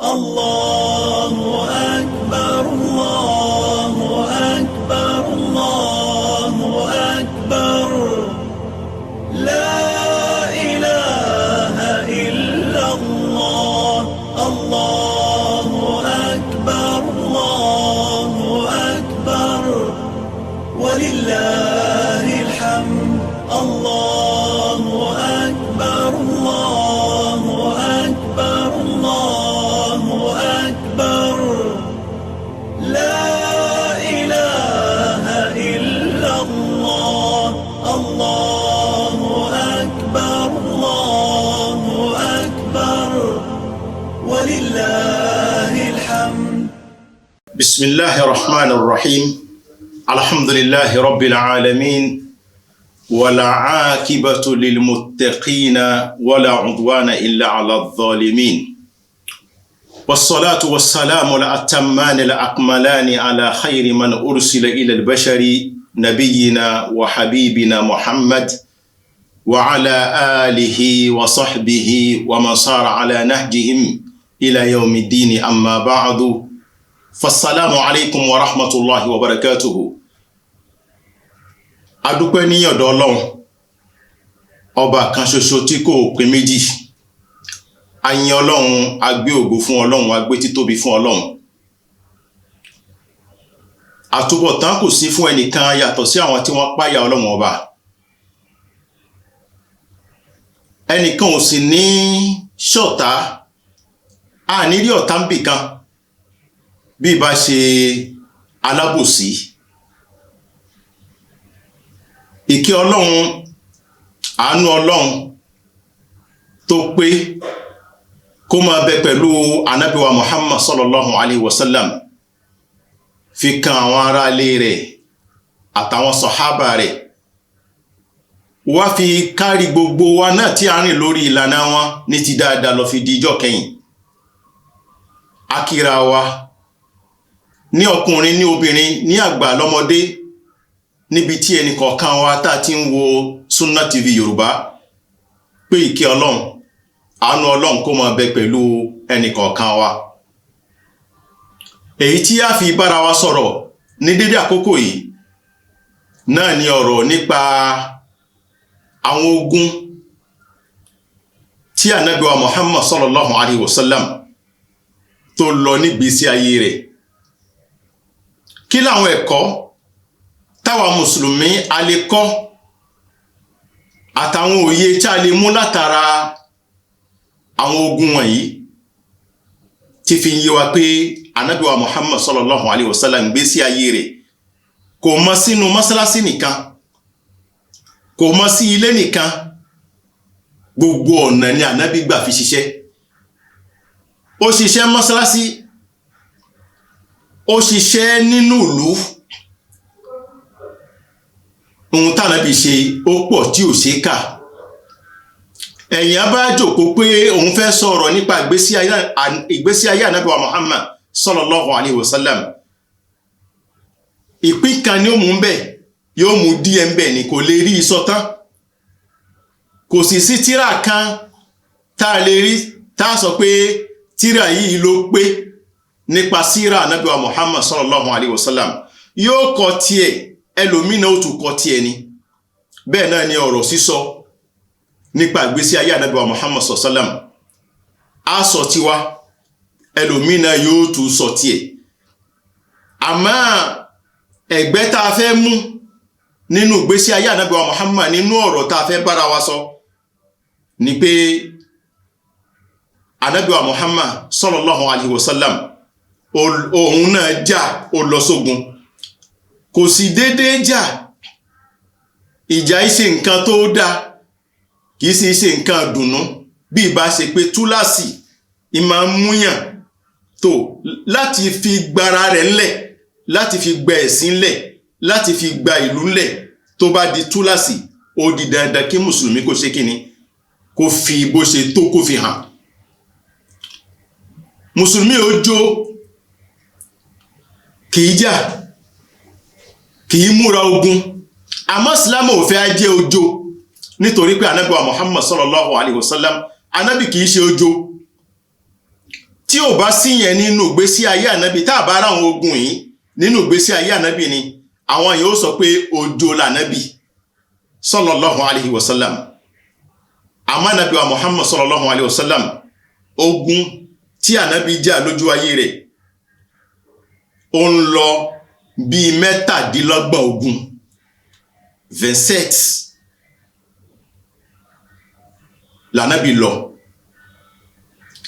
الله أكبر الله أكبر الله أكبر لا إله إلا الله الله أكبر الله أكبر ولله الحمد الله أكبر الله أكبر الله أكبر لا إله إلا الله الله أكبر الله أكبر ولله الحمد. بسم الله الرحمن الرحيم. الحمد لله رب العالمين ولا عاقبة للمتقين ولا عدوان إلا على الظالمين والصلاة والسلام الأتمان الأكملان على خير من أرسل إلى البشر نبينا وحبيبنا محمد وعلى آله وصحبه ومن صار على نهجهم إلى يوم الدين. أما بعد فالسلام عليكم ورحمة الله وبركاته. adúpẹ́ ní ọ̀dọ̀ Ọlọ́run ọba kan ṣoṣo tí kò pín méjì. A yìn Ọlọ́run, a gbé ògo fún Ọlọ́run, a gbé títóbi fún Ọlọ́run. Àtúbọ̀tán kò sí fún ẹnìkan yàtọ̀ sí àwọn tí wọ́n páyà Ọlọ́run ọba. Ẹnìkan ò sì ní ṣọ̀tá, a ní rí ọ̀tá ń bì kan bí ìbá ṣe alábòsí. Ìkẹ́ Ọlọ́run, àánú Ọlọ́run tó pé kó máa bẹ pẹ̀lú Ànábì wa Muhammad sallallahu alaihi wasallam fi kan àwọn ará ilé rẹ̀ àtàwọn sàhábà rẹ̀, wá fi kárí gbogbo wa náà tí a rìn lórí ìlànà wọn ní ti dáadáa lọ fi di ìjọ́ kẹ́yìn. Akíra wa ní ọkùnrin ní obìnrin ní àgbà lọ́mọdé níbi tí ẹnì kọ̀ọ̀kan wa tá ti ń wo Sunna TV Yorùbá, pé ìkẹ́ Ọlọ́run, àánú Ọlọ́run kó máa bẹ pẹ̀lú ẹnì kọ̀ọ̀kan wa. Èyí tí a fi bára wa sọ̀rọ̀ ní dédé àkókò yìí náà ni ọ̀rọ̀ nípa àwọn ogun tí Ànábì wa Muhammad sallallahu alaihi wasallam tó lọ nígbésí ayé rẹ̀. Kí láwọn ẹ̀kọ́ táwa mùsùlùmí a lè kọ́ àtàwọn òye tí a lè mú látara àwọn ogun wọ̀nyí tí fi yé wa pé Ànábì wa Muhammad sallallahu alaihi wasallam gbésí ayé rẹ̀ kò mọ́ sínú mọ́sálásí nìkan, kò mọ́ sí ilé nìkan, gbogbo ọ̀nà ni Ànábì gbà fi ṣiṣẹ́. Ó ṣiṣẹ́ mọ́sálásí, ó ṣiṣẹ́ nínú ìlú. Ohun tí Ànábì ṣe ó pọ̀ tí ò ṣe kà. Ẹ̀yin bá jókòó pé òun fẹ́ sọ̀rọ̀ nípa ìgbésí ayé Ànábì wa Muhammad sallallahu alaihi wasallam. Ìpín kan ni ó mú bẹ̀, yóò mú díẹ̀ ń bẹ̀ ni, kò lè rí ìsọ tán. Kò sì sí tírà kan tá lè rí tá sọ pé tírà yìí ló pé nípa síra Ànábì wa Muhammad sallallahu alaihi wasallam. Yóò kọ tiẹ̀, ẹlòmínà ó tún kọ tiẹ̀ ni. Bẹ́ẹ̀ náà ni ọ̀rọ̀ sísọ nípa ìgbésí ayé Ànábì wa Muhammad sallallahu alaihi wasallam. A sọ tiwa, ẹlòmínà yóò tún sọ tiẹ̀. Àmọ́ ẹgbẹ́ tá a fẹ́ mú nínú ìgbésí ayé Ànábì wa Muhammad, nínú ọ̀rọ̀ tá a fẹ́ bára wa sọ ni pé Ànábì wa Muhammad sallallahu alaihi wasallam òun náà jà, ó lọ sógun. Kò sì dédé jà. Ìjà ìṣe nǹkan tó dá, kìí sì ṣe nǹkan dùnnú bí ìbá ṣe pé túláàsì ìmá múyàn tó láti fi gbára rẹ̀ ńlẹ̀, láti fi gba ẹ̀sìn ńlẹ̀, láti fi gba ìlú ńlẹ̀. Tó bá di túláàsì, ó di dandan kí mùsùlùmí kó ṣe kíni, kó fi bó ṣe tó kó fi hàn. Mùsùlùmí ó jó, kìí jà, kìí múra ogun. Àmọ́ Ìsìlámù ò fẹ́ ajé ojo, nítorí pé Ànábì wa Muhammad sallallahu alaihi wasallam, Ànábì kìí ṣe ojo. tí ò bá sí yẹn nínú ìgbésí ayé ànábì tá a bá ráwọn ogun yìí nínú ìgbésí ayé ànábì ni àwọn yóò sọ pé òjò lànábì sallallahu alayhi wa sallam. àmọ́ ànábì wa Muhammad sallallahu alayhi wa sallam ogun tí ànábì jà lójú ayé rẹ̀ ó ń lọ bíi 27 ogun 27 lànábì lọ.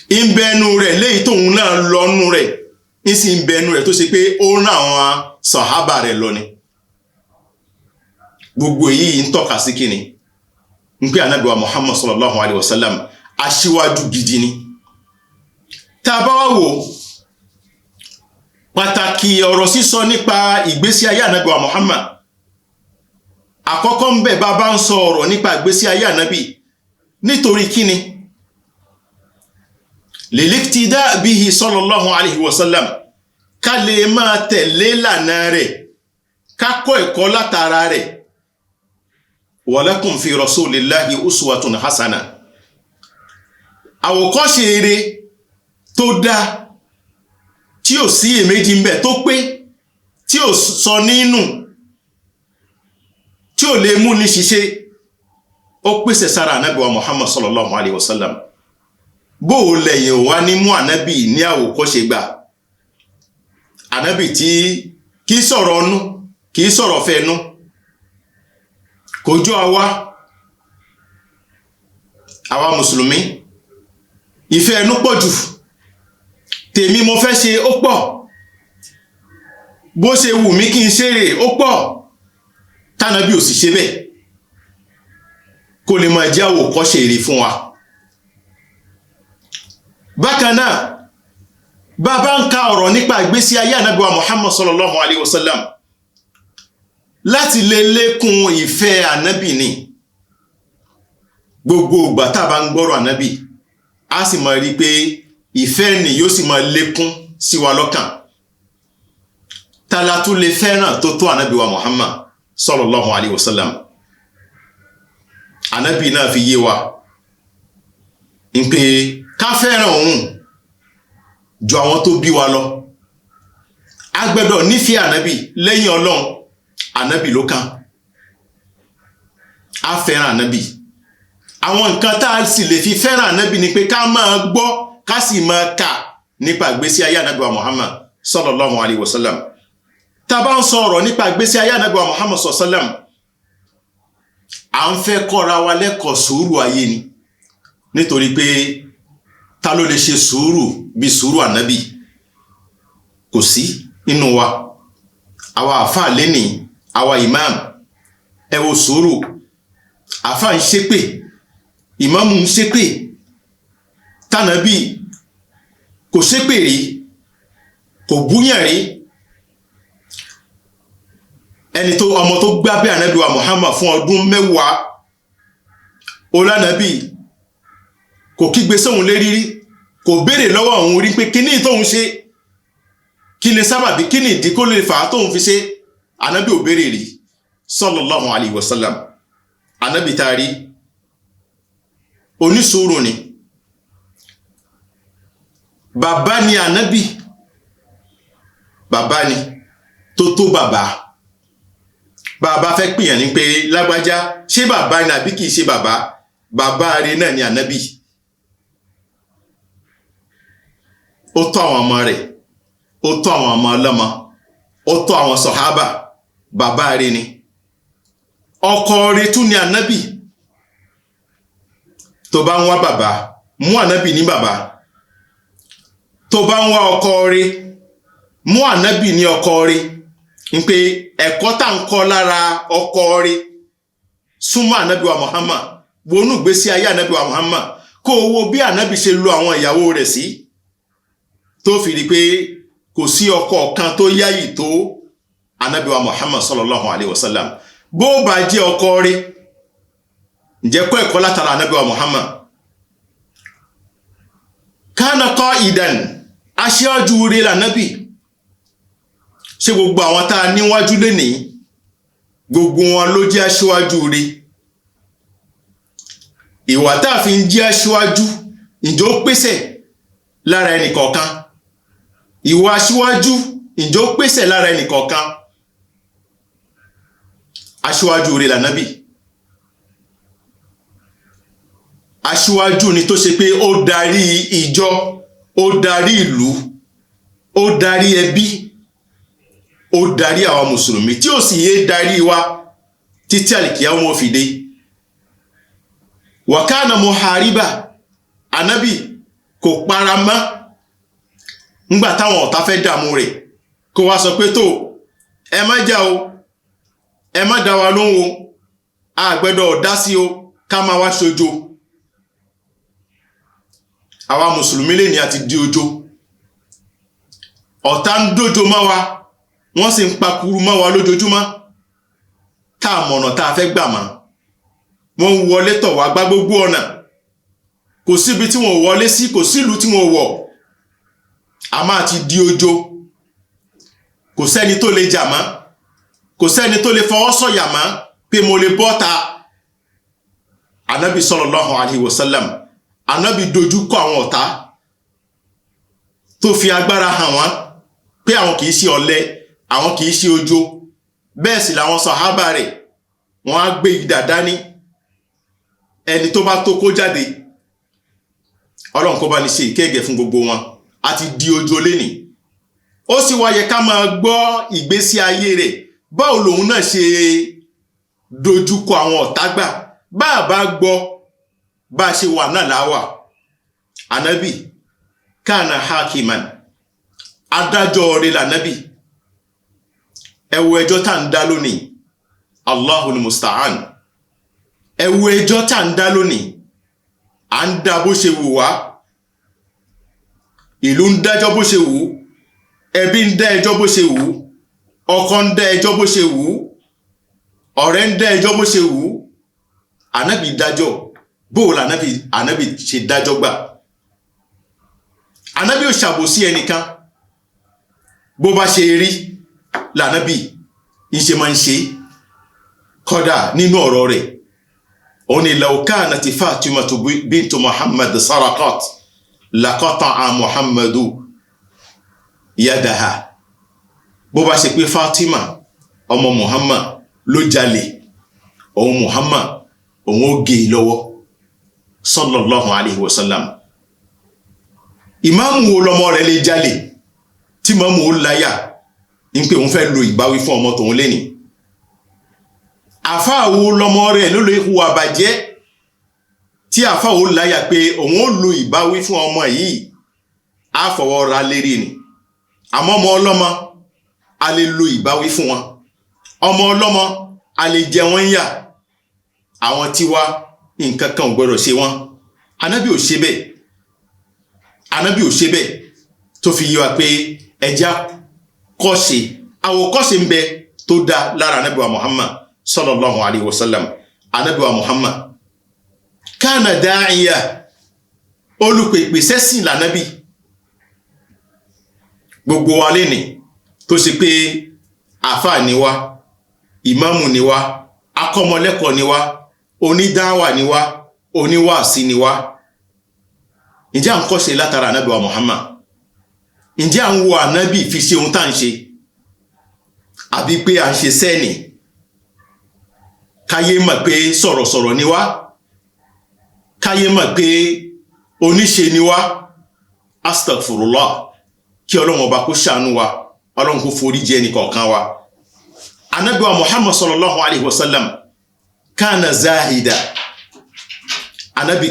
ìbẹnu rẹ̀ léyìí tóun náà lọ́nu rẹ̀ ìsì ìbẹnu rẹ̀ tó ṣe pé ó rán àwọn sàhábà rẹ̀ lọ ni. gbogbo èyí ń tọ́ka sí kíni ń pé ànábì wa Muhammad sallallahu alayhi wa sallam aṣíwájú gidi ni. tá a bá wá wò pàtàkì ọ̀rọ̀ sísọ nípa ìgbésí ayé ànábì wa Muhammad àkọ́kọ́ ń bẹ bá bá ń sọ ọ̀rọ̀ nípa ìgbésí ayé ànábì nítorí kíni liliktida bihi sallallahu alayhi wa sallam ká lè máa tẹ̀lé lànà rẹ̀ ká kọ́ ẹ̀kọ́ látara rẹ̀ walakum fi rasulillahi uswatun hasana àwòkọ́ṣe rere tó dáa tí ò sí èméjì ń bẹ tó pé tí ò sọ nínú tí ò lè mú ní ṣiṣẹ́ ó pèsè sára ànábì wa Muhammad sallallahu alayhi wa sallam. bó o lẹ́yìn wá ní mú ànábì ní àwòkọ́ṣe gbà ànábì tí kìí sọ̀rọ̀ ọnú kìí sọ̀rọ̀ fẹ́nu kò jọ àwa mùsùlùmí ìfẹ́ ẹnu pọ̀ jù tèmi mo fẹ́ ṣe ó pọ̀ bó ṣe wù mí kí n ṣeré ó pọ̀ tánàbí ò sì ṣe bẹ́ẹ̀ kó lè máa jẹ́ àwòkọ́ṣe èrè fún wa. bákan náà bàbá ń ka ọ̀rọ̀ nípa ìgbésí ayé ànábì wa Muhammad sallallahu alayhi wa sallam láti lè lékún ìfẹ́ ànábì ni. gbogbo ìgbà tá a bá ń gbọ́rọ̀ ànábì a sì máa rí pé ìfẹ́ ni yóò sì máa lékún sí wa lọ́kàn. tala tún lè fẹ́ràn tó tó ànábì wa Muhammad sallallahu alayhi wa sallam. ànábì náà fi yé wa ń pé ká fẹ́ràn òun ju àwọn tó bí wa lọ. a gbọ́dọ̀ nífẹ̀ẹ́ ànábì lẹ́yìn ọlọ́run ànábì ló kàn. a fẹ́ràn ànábì. àwọn nǹkan tá a sì lè fi fẹ́ràn ànábì ni pé ká máa gbọ́ ká sì máa kà nípa ìgbésí ayé ànábì wa Muhammad sallallahu alayhi wa sallam. tá a bá ń sọ ọ̀rọ̀ nípa ìgbésí ayé ànábì wa Muhammad sallallahu alayhi wa sallam à ń fẹ́ kọ́ra wa lẹ́kọ̀ọ́ sùúrù ayé ni. nítorí pé ta ló lè ṣe sùúrù bí sùúrù ànábì kò sí nínú wa. àwa àfáà lẹ́nìí àwa imam ẹ wo sùúrù. àfáà ń ṣépè ìmáàmù ń ṣépè tànábì kò ṣépè rí kò búyàn rí. ẹni tó ọmọ tó gbábẹ́ ànábì wa Muhammad fún ọdún 10 olánàbì kò kígbe sóhun lérí rí kò béèrè lọ́wọ́ òun rí pé kíní tóhun ṣe kí ni sábàbí kíní ìdí kó lè fà á tóhun fi ṣe. ànábì ò béèrè rí sallallahu alayhi wa sallam. ànábì tá a rí onísùúrù ni. bàbá ni ànábì bàbá ni tó tó bàbá. bàbá fẹ́ pìyàn ní pé lágbájá ṣé bàbá ni àbí kìí ṣe bàbá. bàbá rẹ̀ náà ni ànábì. ó tọ́ àwọn ọmọ rẹ̀ ó tọ́ àwọn ọmọ ọlọ́mọ ó tọ́ àwọn sọ̀hábà. bàbá rẹ̀ ni. ọkọ rẹ̀ tún ni ànábì. tó bá ń wá bàbá mú ànábì ní bàbá. tó bá ń wá ọkọ rẹ̀ mú ànábì ní ọkọ rẹ̀. ń pé ẹ̀kọ́ tá ń kọ́ lára ọkọ rẹ̀ súnmọ́ ànábì wa Muhammad wọnú ìgbésí ayé ànábì wa Muhammad kó wo bí ànábì ṣe lo àwọn ìyàwó rẹ̀ sí tó fi rí pé kò sí ọkọ kan tó yáyì tó ànábì wa Muhammad sallallahu alayhi wa sallam. bó bá jẹ́ ọkọ rẹ̀ ǹjẹ́ kọ́ ẹ̀kọ́ látara ànábì wa Muhammad. kana qa'idan aṣáájú rẹ̀ lànábì. ṣé gbogbo àwọn tá a níwájú lénìí gbogbo wọn ló jẹ́ aṣáájú rẹ̀? ìwà tá a fi ń jẹ́ aṣáájú ǹjẹ́ ó pèsè lára ẹnìkọ̀ọ̀kan ìwà aṣíwájú ǹjẹ́ ó pèsè lára ẹnìkọ̀ọ̀kan aṣíwájú rẹ̀ lànábì aṣíwájú ni tó ṣe pé ó darí ìjọ ó darí ìlú ó darí ẹbí ó darí àwọn mùsùlùmí tí ó sì yé darí wa títí àlìkìyámà wọn fi dé wàkánà muhariba ànábì kò para mọ́ ńgbà táwọn ọ̀tá fẹ́ dààmú rẹ̀ kó wá sọ pé tó ẹ má jà o ẹ má dá wa lóhùn o a gbọ́dọ̀ dá sí o ká máa wá ṣojo àwa mùsùlùmí lè ní àti di ojo ọ̀tá ń dójo mọ́ wa wọ́n sì ń pakuru mọ́ wa lójoojúmọ́ ká mọ̀nà tá a fẹ́ gbà mọ́ wọ́n ń wọlé tọ̀ wá gbá gbogbo ọ̀nà kò síbi tí wọ́n wọlé sí kò sílùú tí wọ́n wọ̀ a máa ti di ojo kò sẹ́ni tó lè jà mọ́ kò sẹ́ni tó lè fọwọ́ sọ̀yà mọ́ pé mo lè bọ́ta anabi sallallahu alaihi wasallam anabi dojú kọ àwọn ọ̀tá tó fi agbára hàn wọ́n pé àwọn kìí ṣe ọ̀lẹ àwọn kìí ṣe ojo bẹ́ẹ̀ sì làwọn sàhábà rẹ̀ wọ́n á gbé idà dání ẹni tó bá tó kó jáde ọlọ́run kó bá ní ṣe ìkẹ́gẹ̀ fún gbogbo wọn àti di ojo lénìí ó sì wá yẹ ká máa gbọ́ ìgbésí ayé rẹ̀ báwo lòun náà ṣe dojúkọ àwọn ọ̀tá gbà bá a bá gbọ́ bá a ṣe wà náà láwà ànábì kana hakiman adájọ́ rẹ̀ lànábì ẹ wo ẹjọ́ tá ń dá lónìí Allahul musta'an ẹ wo ẹjọ́ tá ń dá lónìí à ń dá bó ṣe wù wá ìlú ń dájọ́ bó ṣe wù ẹbí ń dá ẹjọ́ bó ṣe wù ọkọ ń dá ẹjọ́ bó ṣe wù ọ̀rẹ́ ń dá ẹjọ́ bó ṣe wù ànábì dájọ́ bóòlù ànábì ṣe dájọ́ gbà ànábì ò ṣàbòsí ẹnìkan bó bá ṣe rí lànábì ìṣe máa ń ṣe kódà nínú ọ̀rọ̀ rẹ̀ ó ní law kanat Fatimatu bintu Muhammad saraqat laqata'a Muhammadu yadaha bó bá ṣe pé Fatima ọmọ Muhammad ló jalè òun Muhammad òun ó gé lọ́wọ́ sallallahu alaihi wasallam ìmáàmù wo lọmọ rẹ̀ lè jalè tí ìmáàmù ó láyà ní pé òun fẹ́ lo ìbáwí fún ọmọ tòun lẹ́ni àfáà wo lọmọ rẹ̀ ló lè hùwà bàjẹ́ tí àfáà ó láyà pé òun ó lo ìbáwí fún ọmọ yìí á fọwọ́ ra lérí ni àmọ́ ọmọ ọlọ́mọ a lè lo ìbáwí fún wọn ọmọ ọlọ́mọ a lè jẹ wọ́n yà àwọn tiwa nǹkan kan ò gbọdọ̀ ṣe wọ́n anábì ò ṣe bẹ́ẹ̀ anábì ò ṣe bẹ́ẹ̀ tó fi yé wa pé ẹja kọ́ṣe àwòkọ́ṣe ń bẹ tó dá lára anábì wa Muhammad sallallahu alaihi wasallam anábì wa Muhammad kana da'iya olùpèpè sẹ́sìn lànábì gbogbo wa lẹ́ni tó ṣe pé àfáà ni wá ìmáàmù ni wá akọ́mọlẹ́kọ̀ọ́ ni wá onídáwà ni wá oníwàásí ni wá ǹjẹ́ à ń kọ́ṣe látara ànábì wa Muhammad ǹjẹ́ à ń wo ànábì fi ṣe ohun tá à ń ṣe àbí pé à ń ṣe sẹ́ẹ̀nì káyé mọ̀ pé sọ̀rọ̀sọ̀rọ̀ ni wá káyé mọ̀ pé oníṣe ni wá astaghfirullah kí ọlọ́run ọba kó ṣàánú wa ọlọ́run kó forí jì ẹnì kọ̀ọ̀kan wa ànábì wa Muhammad sallallahu alaihi wasallam kana zahida ànábì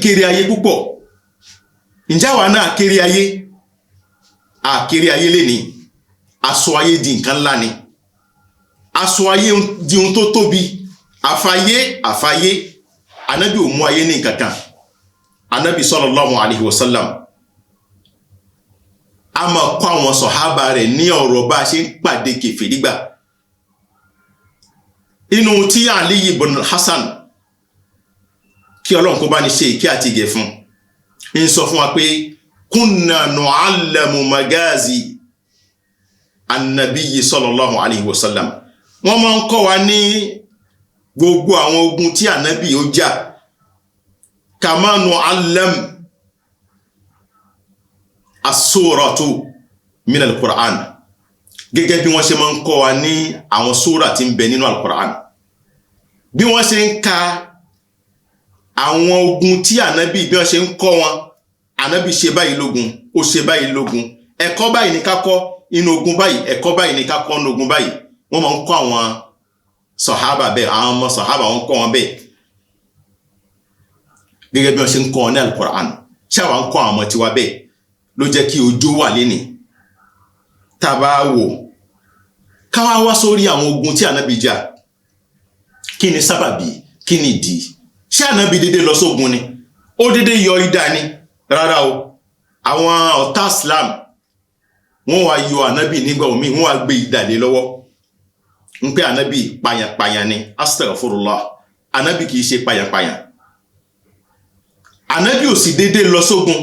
kéré ayé púpọ̀ ǹjẹ́ àwa náà kéré ayé lè ní aṣọ ayé di nǹkan ńlá ni aṣọ ayé di ohun tó tóbi àfàyé ànábì ò mú ayé ní nǹkan kan ànábì sallallahu alaihi wasallam a máa kọ́ àwọn sọ̀hábà rẹ̀ ní ọ̀rọ̀ bá a ṣe ń pàdé kèfèrí gbà inú tí Ali ibn Hasan kí ọlọ́run kó bá ní ṣe ìkẹ́ àti ìgẹ̀ fún ń sọ fún wa pé kunna nu'allamu magazi annabiyyi sallallahu alaihi wasallam wọ́n máa ń kọ́ wa ní gbogbo àwọn ogun tí ànábì ó jà kama nu'allam as-suratu min al-Qur'an gẹ́gẹ́ bí wọ́n ṣe máa ń kọ́ wa ní àwọn sura tí ń bẹ nínú al-Qur'an bí wọ́n ṣe ń ka àwọn ogun tí ànábì bí wọ́n ṣe ń kọ́ wọn ànábì ṣe báyìí lógun ó ṣe báyìí lógun ẹ̀kọ́ báyìí ní ká kọ́ inú ogun báyìí ẹ̀kọ́ báyìí ní ká kọ́ inú ogun báyìí wọ́n máa ń kọ́ àwọn sàhábà bẹ́ẹ̀ àwọn ọmọ sàhábà wọ́n kọ́ wọn bẹ́ẹ̀ gẹ́gẹ́ bí wọ́n ṣe ń kọ́ wọn ní al-Qur'an ṣáwa ń kọ́ àwọn ọmọ tiwa bẹ́ẹ̀ ló jẹ́ kí ọjọ́ wà lénìí tá bá wò káwá wá sórí àwọn ogun tí ànábì jà kí ni sábàbí kí ni ìdí ṣé ànábì dédé lọ sógun ni ó dédé yọ idà ni rárá o àwọn ọ̀tá Islam wọ́n wá yọ ànábì nígbà omi wọ́n wá gbé idà lé lọ́wọ́ ń pé ànábì pàyàpàyà ni astaghfirullah ànábì kìí ṣe pàyàpàyà ànábì ò sì dédé lọ sógun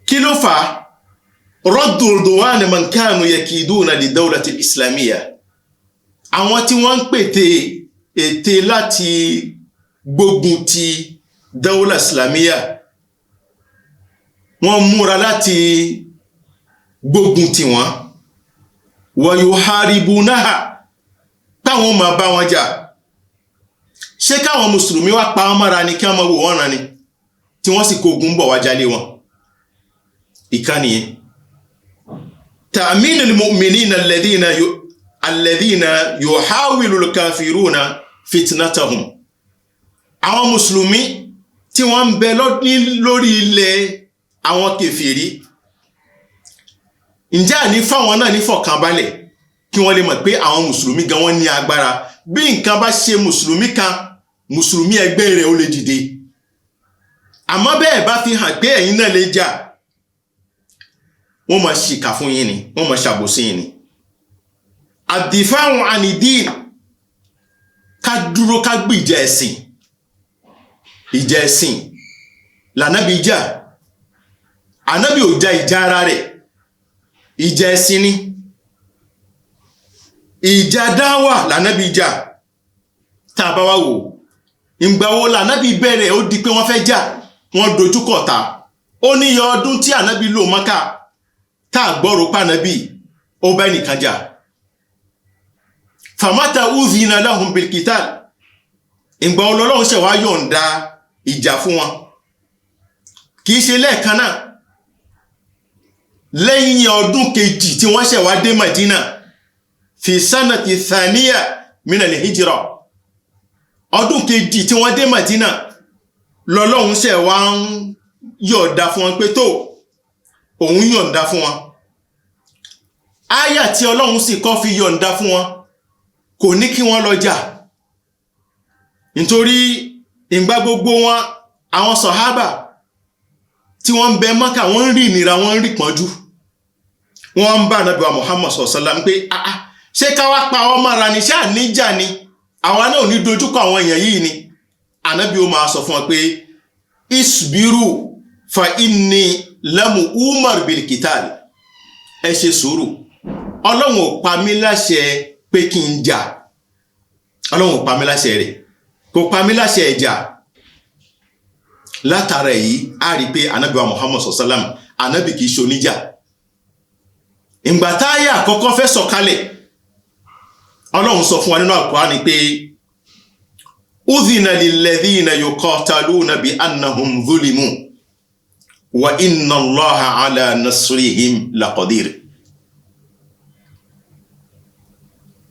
kí ló fà á raddu udwan man kanu yakiduna li dawlati al-islamiyya àwọn tí wọ́n ń pète ète láti gbógun ti dawla islamiyya wọ́n múra láti gbógun ti wọ́n wa yuharibunaha táwọn máa bá wọn jà ṣé káwọn mùsùlùmí wá pa wọ́n mọ́ra ni kí wọ́n máa wò wọ́n ràn ni tí wọ́n sì kó ogun bọ̀ wá jálé wọn ìkànnìyàn ta'min al-mu'minina alladhina yuhawilu al-kafiruna fitnatahum àwọn mùsùlùmí tí wọ́n ń bẹ lórí ilẹ̀ àwọn kèfèrí ǹjẹ́ àní fáwọn náà ní fọ̀kànbalẹ̀ kí wọ́n lè mọ̀ pé àwọn mùsùlùmí gan wọ́n ní agbára bí nǹkan bá ṣe mùsùlùmí kan mùsùlùmí ẹgbẹ́ rẹ̀ ó lè dìde àmọ́ bẹ́ẹ̀ bá fi hàn pé ẹ̀yin náà lè jà wọ́n máa ṣìkà fún yín ni wọ́n máa ṣàbòsí yín ni ad-difa'u 'ani din ká dúró ká gbé ìjà ẹ̀sìn lànábì jà ànábì ò jà ìjà ara rẹ̀ ìjà ẹ̀sìn ni ìjà dáwà lànábì jà tá a bá wá wò ìgbà wo lànábì bẹ̀rẹ̀ ó di pé wọ́n fẹ́ jà wọ́n dojúkọ̀ ta ó ní iye ọdún tí ànábì lò Mákà tá a gbọ́rò pa ànábì ó bá ẹnìkan jà famata udhina lahum bil qital ìgbà Ọlọ́run ṣe wá yọ̀ǹda ìjà fún wọn kìí ṣe lẹ́ẹ̀kan náà lẹ́yìn ọdún kejì tí wọ́n ṣe wá dé Madina fi sanati thaniya min al-hijra ọdún kejì tí wọ́n dé Madina lọ́lọ́run ṣe wá ń yọ̀ǹda fún wọn pé tó òun yọ̀ǹda fún wọn áyà tí Ọlọ́run sì kọ́ fi yọ̀ǹda fún wọn kò ní kí wọ́n lọ jà nítorí ìgbà gbogbo wọn àwọn sàhábà tí wọ́n ń bẹ Mákà wọ́n ń rí ìnira wọ́n ń rí pọ́njú wọ́n ń bá Ànábì wa Muhammad sallam pé ṣé ká wá pa ọmọ ara ní ṣé àníjà ni àwọn náà ní dojúkọ àwọn èèyàn yìí ni Ànábì ó máa sọ fún wọn pé isbiru fa inni lamu umar bil qital ẹ ṣe sùúrù Ọlọ́run ò pa mí láṣẹ pé kí n jà Ọlọ́run ò pa mí láṣẹ rẹ̀ kò pa mí láṣẹ ẹ̀jà látara èyí a rí pé Ànábì wa Muhammad sallam Ànábì kìí ṣe oníjà ìgbà táyà àkọ́kọ́ fẹ́ sọ̀kalẹ̀ Ọlọ́run sọ fún wa nínú Al-Qur'ani pé udhina lilladhina yuqataluna bi annahum zulimu wa inna Allaha ala nasrihim laqadir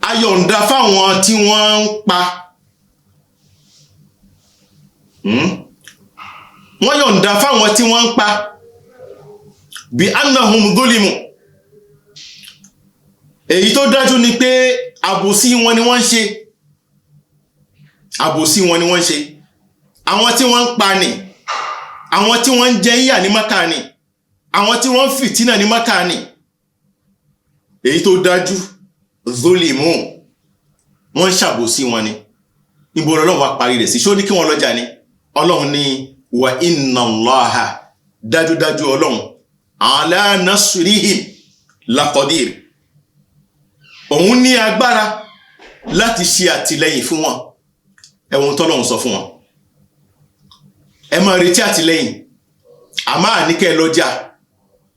ayọ̀ǹda fáwọn tí wọ́n ń pa wọ́n yọ̀ǹda fáwọn tí wọ́n ń pa bí annahum zulimu èyí tó dájú ni pé àbòsí wọn ni wọ́n ń ṣe àbòsí wọn ni wọ́n ń ṣe àwọn tí wọ́n ń pa ni àwọn tí wọ́n ń jẹ ìyà ní Mákà ni àwọn tí wọ́n ń fìtínà ní Mákà ni èyí tó dájú zulimu wọ́n ṣàbòsí wọn ni níbo Ọlọ́run wá parí rẹ̀ sí ṣó ní kí wọ́n lọ́jà ni Ọlọ́run ní wa inna Allaha dájúdájú Ọlọ́run ala nasrihim laqadir òun ní agbára láti ṣe àtìlẹ́yìn fún wọn ẹ̀wọ̀n tọ́lọ́run sọ fún wọn ẹ máa retí àtìlẹ́yìn àmọ́ àníkẹ́ lọ́jà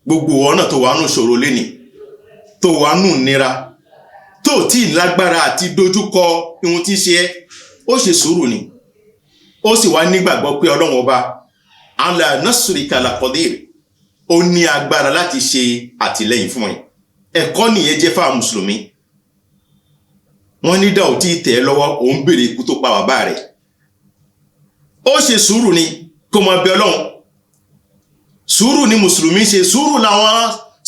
gbogbo ọ̀nà tó wà nù ṣòro lẹ́nì tó wà nù nira tó tí lágbára àti dojúkọ ihun tí ṣe ẹ́ ó ṣe sùúrù ni ó sì wá nígbàgbọ́ pé ọlọ́run ọba ala nasrika laqadir ó ní agbára láti ṣe àtìlẹ́yìn fún ẹ ẹ̀kọ́ nìyẹn jẹ́ fáwọn mùsùlùmí wọ́n ní dá ò tí tẹ̀ ẹ́ lọ́wọ́ òun béèrè ikú tó pa bàbá rẹ̀ ó ṣe sùúrù ni kó máa bẹ ọlọ́run sùúrù ni mùsùlùmí ṣe sùúrù làwọn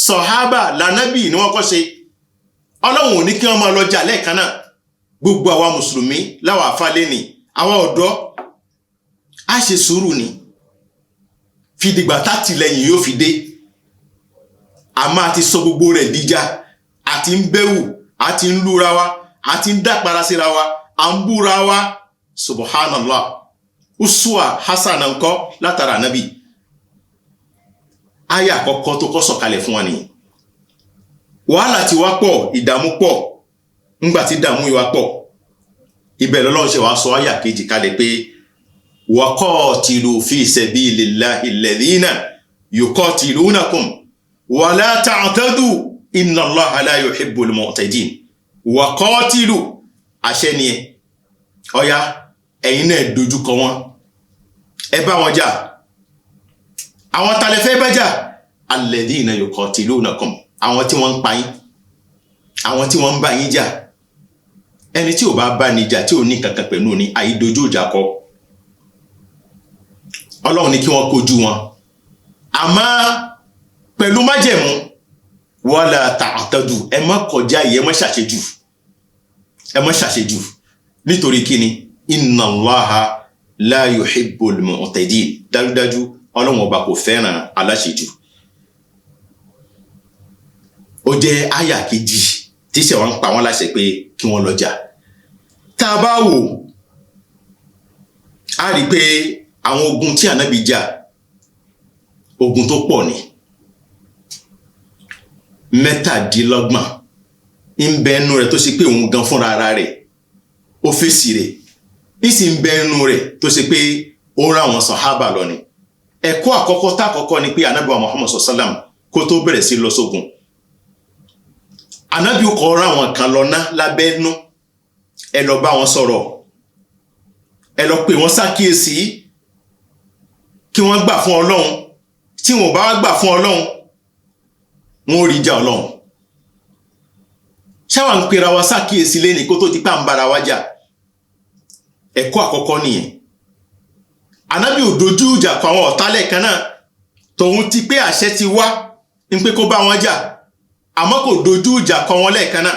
sọ̀hábà lànábì ni wọ́n kọ́ ṣe ọlọ́run ò ní kí wọ́n máa lọ jà lẹ́ẹ̀kan náà gbogbo àwa mùsùlùmí láwọn àfálẹ́ ni àwọn ọ̀dọ́ á ṣe sùúrù ni fìdìgbà tátìlẹ́yìn yóò fi dé àmọ́ àti sọ gbogbo rẹ̀ díjà àti ń bẹ̀wù àti ń lúra wa àti ń dápara síra wa à ń búra wa subhanallah uswa hasana ńkọ́ látara ànábì aya àkọ́kọ́ tó kọ́ sọ̀kalẹ̀ fún wa nìyí wàhálà ti wá pọ̀ ìdààmú pọ̀ ńgbà tí ìdààmú yìí wá pọ̀ ibẹ̀ lọ́lọ́run ṣe wá sọ aya kejì kalẹ̀ pé waqatilu fi sabilillahi alladhina yuqatilunakum wala ta'tadu inna Allaha la yuhibbul mu'tadin waqatilu àṣẹ ni ẹ ọya ẹ̀yin náà dojúkọ wọn ẹ bá wọn jà àwọn tàlẹ́fẹ́ bá jà alladhina yuqatilunakum àwọn tí wọ́n ń pa yín àwọn tí wọ́n ń bá yín jà ẹni tí ò bá bá ní jà tí ò ní kankan pẹ̀lú ní àìdojú ìjà kọ ọlọ́run ní kí wọ́n kojú wọn àmọ́ pẹ̀lú májẹ̀mú wala ta'tadu ẹ má kọjá yìí ẹ má ṣàṣejù nítorí kíni inna Allaha la yuhibbul mu'tadin dájúdájú ọlọ́run ọba kò fẹ́ràn aláṣejù ó jẹ́ àyà kejì tí ṣe wọ́n ń pa wọ́n láṣẹ pé kí wọ́n lọ jà tá a bá wò á rí pé àwọn ogun tí ànábì jà ogun tó pọ̀ ni 27 ń bẹ nínú rẹ̀ tó ṣe pé òun gan fúnra ara rẹ̀ ó fèsì rẹ̀ ìsì ń bẹ nínú rẹ̀ tó ṣe pé ó rán àwọn sàhábà lọ ni ẹ̀kọ́ àkọ́kọ́ tá àkọ́kọ́ ni pé ànábì Muhammad sallam kó tó bẹ̀rẹ̀ sí lọ sógun ànábì kó rán àwọn kan lọ ná lábẹ́nú ẹ lọ bá wọn sọ̀rọ̀ ẹ lọ pè wọ́n ṣàkíyèsí kí wọ́n gbà fún ọlọ́run tí wọ́n bá gbà fún ọlọ́run wọn ò rí jà ọlọ́run ṣáwà ń pera wa ṣàkíyèsí lẹ́ni kó tó ti pà ń bára wa jà ẹ̀kọ́ àkọ́kọ́ nìyẹn ànábì ò dojú ìjà kọ àwọn ọ̀tá lẹ́ẹ̀kan náà tòun ti pé àṣẹ ti wá ń pé kó bá wọn jà àmọ́ kò dojú ìjà kọ wọn lẹ́ẹ̀kan náà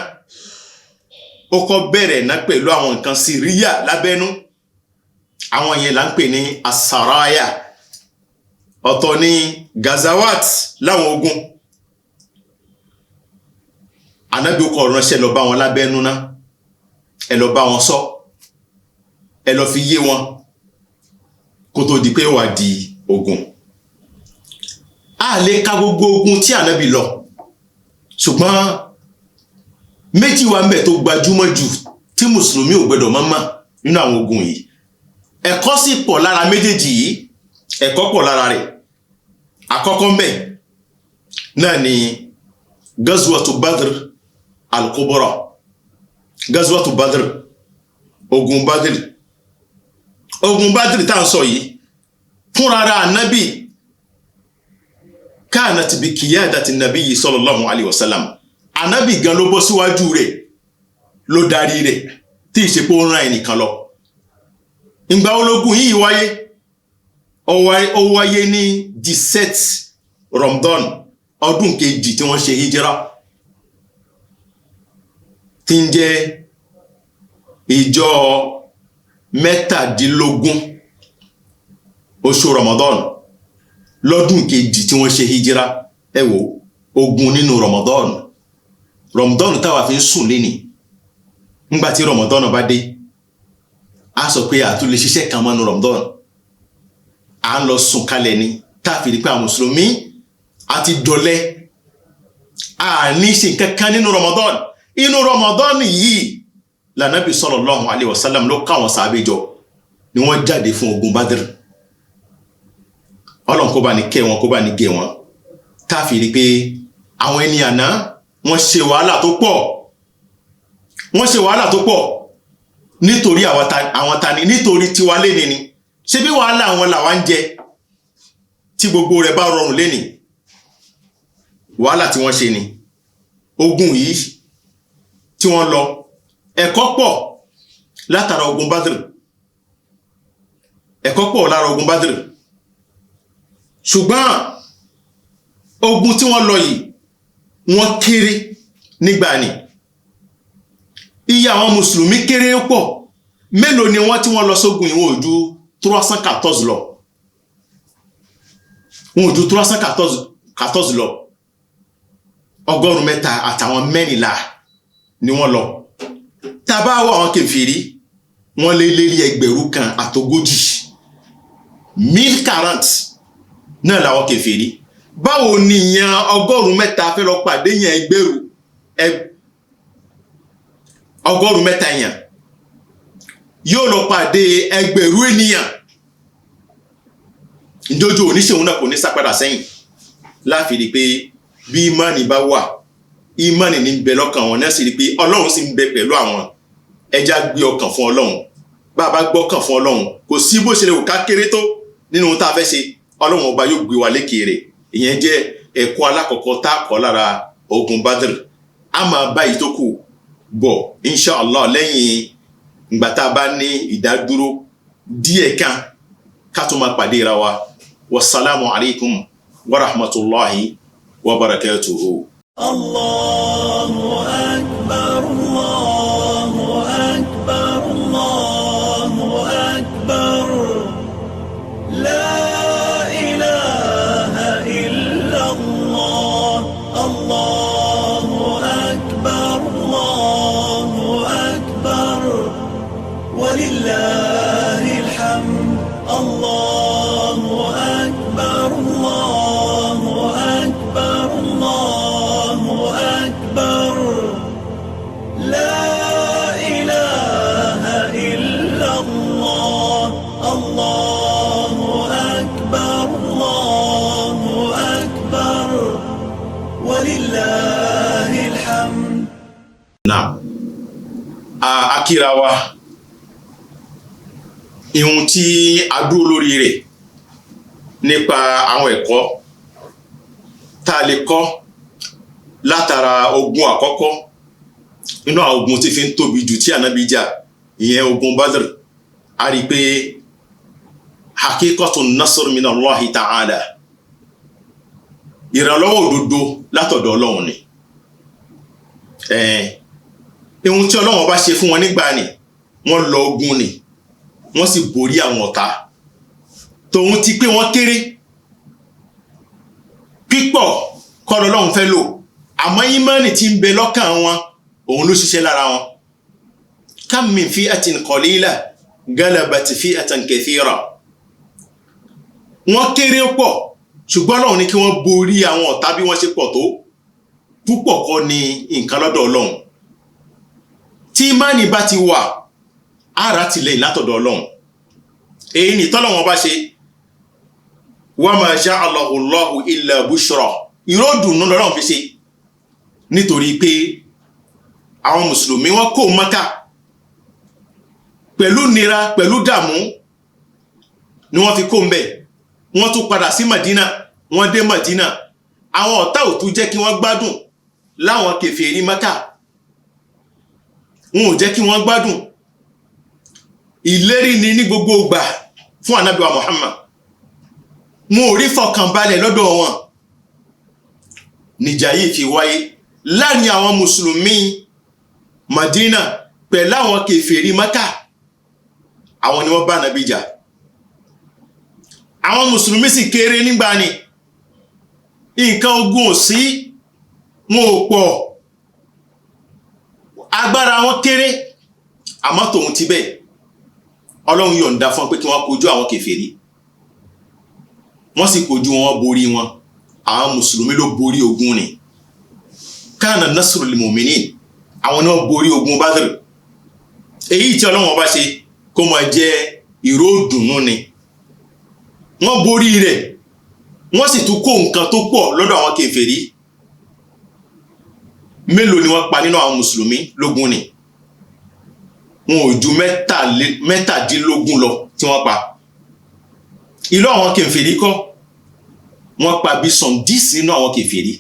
ó kọ́ bẹ̀rẹ̀ náà pẹ̀lú àwọn nǹkan síríyà lábẹ́nú àwọn yẹn là ń pè ní asaraya ọ̀tọ̀ ní gazawat láwọn ogun ànábì ó kọ ránṣẹ́ lọ bá wọn lábẹ́nú náà ẹ lọ bá wọn sọ ẹ lọ fi yé wọn kó tó di pé wà di ogun a lè ka gbogbo ogun tí ànábì lọ ṣùgbọ́n méjì wà ńbẹ̀ tó gbajúmọ̀ jù tí mùsùlùmí ò gbọdọ̀ mọ̀ nínú àwọn ogun yìí ẹ̀kọ́ sì pọ̀ lára méjèèjì yìí ẹ̀kọ́ pọ̀ lára rẹ̀ àkọ́kọ́ ńbẹ̀ náà ni gazwatu badr al-kubra gazwatu badr ogun badr tá ń sọ yìí fúnra ara ànábì kanat bi qiyadati nabiyyi sallallahu alayhi wa sallam ànábì gan ló bọ́ síwájú rẹ̀ ló darí rẹ̀ tí ìṣepò ń rán ẹnìkan lọ ìgbà ológun yìí wáyé ó wáyé ní 17 Ramadan ọdún kejì tí wọ́n ṣe hijira tí ń jẹ́ ìjọ 17 oṣù Ramadan lọ́dún kejì tí wọ́n ṣe hijira ẹ wò ogun nínú Ramadan táwa fi ń sùn léni nígbàtí Ramadan bá dé a sọ pé àtúlẹ̀ ṣiṣẹ́ kan mọ́nu Ramadan a ń lọ sùn kalẹ̀ ni táàfìrí pé àwọn mùsùlùmí àti dọ̀lẹ́ a ní ṣe kankan nínú Ramadan inú Ramadan yìí lànàbí sallallahu alaihi wasallam ló káwọn sàábé jọ ni wọ́n jáde fún ogun Badr Ọlọ́run kó bá ní kẹ́ wọn kó bá ní gẹ̀ wọn tá fi rí pé àwọn ẹni àná wọ́n ṣe wàhálà tó pọ̀ nítorí àwọn tani nítorí tiwa léni ni ṣé bí wàhálà àwọn làwa ń jẹ tí gbogbo rẹ̀ bá rọrùn léni wàhálà tí wọ́n ṣe ni ogun yìí tí wọ́n lọ ẹ̀kọ́ pọ̀ látara ogun Badr ṣùgbọ́n ogun tí wọ́n lọ yìí wọ́n kéré nígbà ni iye àwọn mùsùlùmí kéré pọ̀ mélòó ni wọ́n tí wọ́n lọ sógun yìí wọn ò ju 314 lọ ọgọ́rùn mẹ́ta àtàwọn mẹ́rìnlá ni wọ́n lọ tàbá wọ àwọn kèfèrí wọ́n lé lérí 140 1040 náà làwọn kèfèrí báwo ni ìyẹn ọgọ́rùn mẹ́ta fẹ́ lọ pàdé yẹn ọgọ́rùn mẹ́ta yẹn yóò lọ pàdé ẹgbẹ̀rún ènìyàn ìjọjọ oníṣẹ́hun náà kò ní sápadà sẹ́yìn láfi pé bí ìmánì bá wà ìmánì ní bẹ lọ́kàn wọn náà sì rí pé Ọlọ́run sì ń bẹ pẹ̀lú àwọn ẹja gbé ọkàn fún Ọlọ́run bàbá gbọ́kàn fún Ọlọ́run kò sí bó ṣe lè wù ká kéré tó nínú ohun tá a fẹ́ ṣe Ọlọ́run ọba yóò gbé wa lékè rẹ̀ ìyẹn jẹ́ ẹ̀kọ́ alákọ̀ọ́kọ́ tá a kọ́ lára ogun Badr a máa bá yìí tó kù bọ̀ inshallah lẹ́yìn ìgbà tá a bá ní ìdádúró díẹ̀ kan ká tó máa pàdé ra wa wassalamu alaikum wa rahmatullahi wa barakatuhu. Allahu akbar, Allahu akbar, Allahu akbar. La ilaha illa Allah. Allahu akbar, Allahu akbar. Walillahil hamd. Allahu akbar, Allahu akbar, Allahu akbar. La ilaha illa Allah. Allahu akbar, Allahu akbar. Walillahil hamd. Naam. Akira wa ihun tí a dúró lórí rẹ̀ nípa àwọn ẹ̀kọ́ tá a lè kọ́ látara ogun àkọ́kọ́ inú àwọn ogun tí fi ń tóbi jù tí Ànábì jà ìyẹn ogun Badr a rí pé hakikatun nasr min Allahi ta'ala ìrànlọ́wọ́ òdodo látọ̀dọ̀ Ọlọ́run ni ihun tí Ọlọ́run bá ṣe fún wọn nígbà ni wọ́n lọ ogun ni wọ́n sì borí àwọn ọ̀tá tòun ti pé wọ́n kéré pípọ̀ kọ́ l'Ọlọ́run fẹ́ lò àmọ́ ìmánì tí ń bẹ lọ́kàn wọn òun ló ṣiṣẹ́ lára wọn kam min fi'atin qalila galabat fi'atan kathira wọ́n kéré pọ̀ ṣùgbọ́n Ọlọ́run ní kí wọ́n borí àwọn ọ̀tá bí wọ́n ṣe pọ̀ tó púpọ̀ kọ́ ni nǹkan lọ́dọ̀ Ọlọ́run tí ìmánì bá ti wà ara ti lẹ́yìn látọ̀dọ̀ Ọlọ́run èyí ni tọ́lọ́run bá ṣe wa ma ja'alahu Allahu illa bushra ìròdùnú lọ́rọ̀ fi ṣe nítorí pé àwọn mùsùlùmí wọ́n kó Mákà pẹ̀lú nira pẹ̀lú dàmú ni wọ́n fi kó ń bẹ̀ wọ́n tún padà sí Madina wọ́n dé Madina àwọn ọ̀tá ò tún jẹ́ kí wọ́n gbádùn láwọn kèfèrí Mákà wọn ò jẹ́ kí wọ́n gbádùn ìlérí ni ní gbogbo ìgbà fún Ànábì wa Muhammad wọn ò rí fọkànbalẹ̀ lọ́dọ̀ wọn níjà yìí fi wáyé láàrin àwọn mùsùlùmí Madina pẹ̀lú àwọn kèfèrí Mákà àwọn ni wọ́n bá Ànábì jà àwọn mùsùlùmí sì kéré nígbà ni nǹkan ogun ò sí wọn ò pọ̀ agbára wọn kéré àmọ́ tòun ti bẹ́ẹ̀ Ọlọ́run yọ̀ǹda fún pé kí wọ́n kojú àwọn kèfèrí wọ́n sì kojú wọn borí wọn àwọn mùsùlùmí ló borí ogun ni kana nasrul lil mu'minin àwọn náà borí ogun Badr èyí tí Ọlọ́run bá ṣe kó máa jẹ́ ìró ìdùnnú ni wọ́n borí rẹ̀ wọ́n sì tún kó nǹkan tó pọ̀ lọ́dọ̀ àwọn kèfèrí. Mélòó ni wọ́n pa nínú àwọn mùsùlùmí lógun ni? Wọn ò ju mẹ́tàdínlógún lọ tí wọ́n pa. Ìlú àwọn kèfèrí kọ́, wọ́n pa bí sọ̀ndísì nínú àwọn kèfèrí.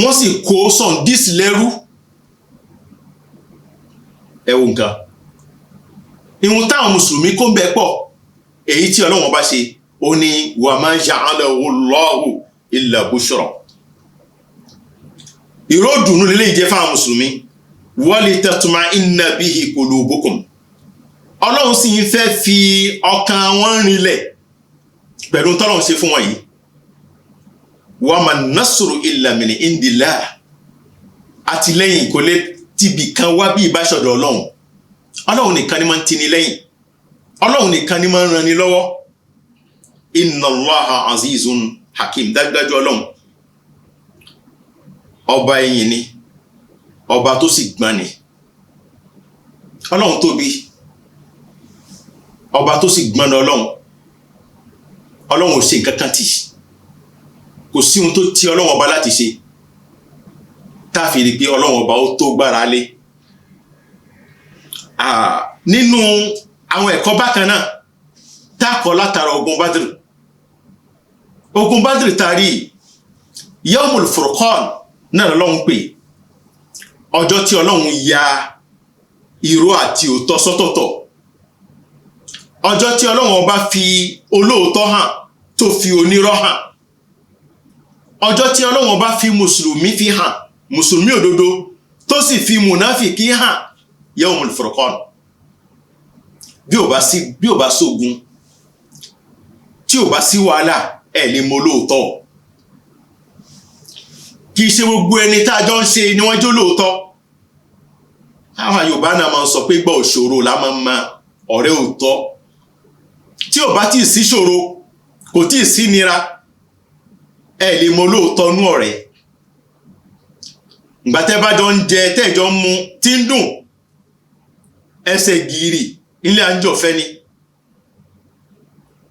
Wọ́n sì kó sọ̀ndísì lẹ́rú. Ẹ wo nǹkan. Ìhun táwọn mùsùlùmí kó ń bẹ pọ̀, èyí tí Ọlọ́run bá ṣe, ó ní wa ma ja'alahu Allahu illa bushra. Ìró dùnú lélẹ́yìí jẹ́ fáwọn mùsùlùmí. Wa litatma'inna bihi qulubukum. Ọlọ́run sì ń fẹ́ fi ọkàn wọn rinlẹ̀ pẹ̀lú tọ́lọ́run ṣe fún wọn yìí. Wa man nasru illa min indillah. Àtìlẹ́yìn kò lè tibì kan wá bí ìbáṣọ̀dọ̀ Ọlọ́run. Ọlọ́run nìkan ni máa ń tini lẹ́yìn. Ọlọ́run nìkan ni máa ń ran ni lọ́wọ́. Inna Allaha azizun hakim. Dájúdájú Ọlọ́run ọba ẹ̀yìn ni, ọba tó sì gbọ́n ni. Ọlọ́run tóbi, ọba tó sì gbọ́n ni Ọlọ́run. Ọlọ́run ò ṣe nǹkan kan tì. Kò sí ohun tó ti Ọlọ́run ọba láti ṣe tá fi rí pé Ọlọ́run ọba ó tó gbára lé. Nínú àwọn ẹ̀kọ́ bákan náà tákọ̀ látara ogun Badr. Ogun Badr tari Yawmul Furqan náà lọ́lọ́run pè. Ọjọ́ tí Ọlọ́run ya irọ́ àti òótọ́ sọ́tọ̀tọ̀. Ọjọ́ tí Ọlọ́run ọba fi olóòótọ́ hàn tó fi onírọ́ hàn. Ọjọ́ tí Ọlọ́run ọba fi mùsùlùmí fi hàn, mùsùlùmí òdodo tó sì fi mùnáfìkí hàn. Yawmul Furqan. Bí ò bá sógun, tí ò bá sí wàhálà, ẹ lè mọ olóòótọ́. Kì í ṣe gbogbo ẹni tá a jọ ń ṣe ni wọ́n jẹ́ olóòótọ́. Àwọn Yorùbá náà máa ń sọ pé gbọ́ òṣòro la máa ń mọ ọ̀rẹ́ òótọ́. Tí ò bá tí ì sí ṣòro, kò tí ì sí nira, ẹ lè mọ olóòótọ́ nú ọ̀rẹ́. Ìgbà tẹ́ bá jọ ń jẹ tẹ́jọ ń mu tí ń dùn, ẹsẹ̀ gìrì ilé àjọfẹ́ ni.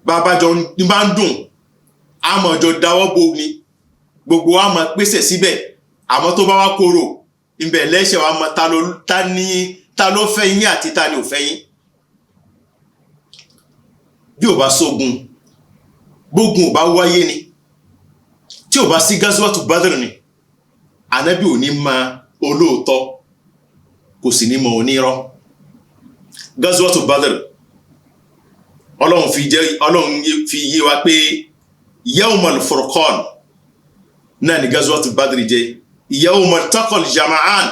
Bàbá jọ ní bá ń dùn, àmọ́ jọ dáwọ́ bo ni. Gbogbo wa máa pèsè síbẹ̀, àmọ́ tó bá wá kóró ibẹ̀ lẹ́ṣẹ̀ wa mọ ta ló fẹ́ yín àti ta ni ò fẹ́ yín. Bí ò bá sógun, bógun ò bá wáyé ni, tí ò bá sí Gazwatu Badr ni, Ànábì ò ní mọ olóòótọ́, kò sì ní mọ onírọ́. Gazwatu Badr, Ọlọ́run fi yé wa pé Yawmul Furqan náà ni Gazwatu Badr jẹ́. Yawmal taqal jama'an.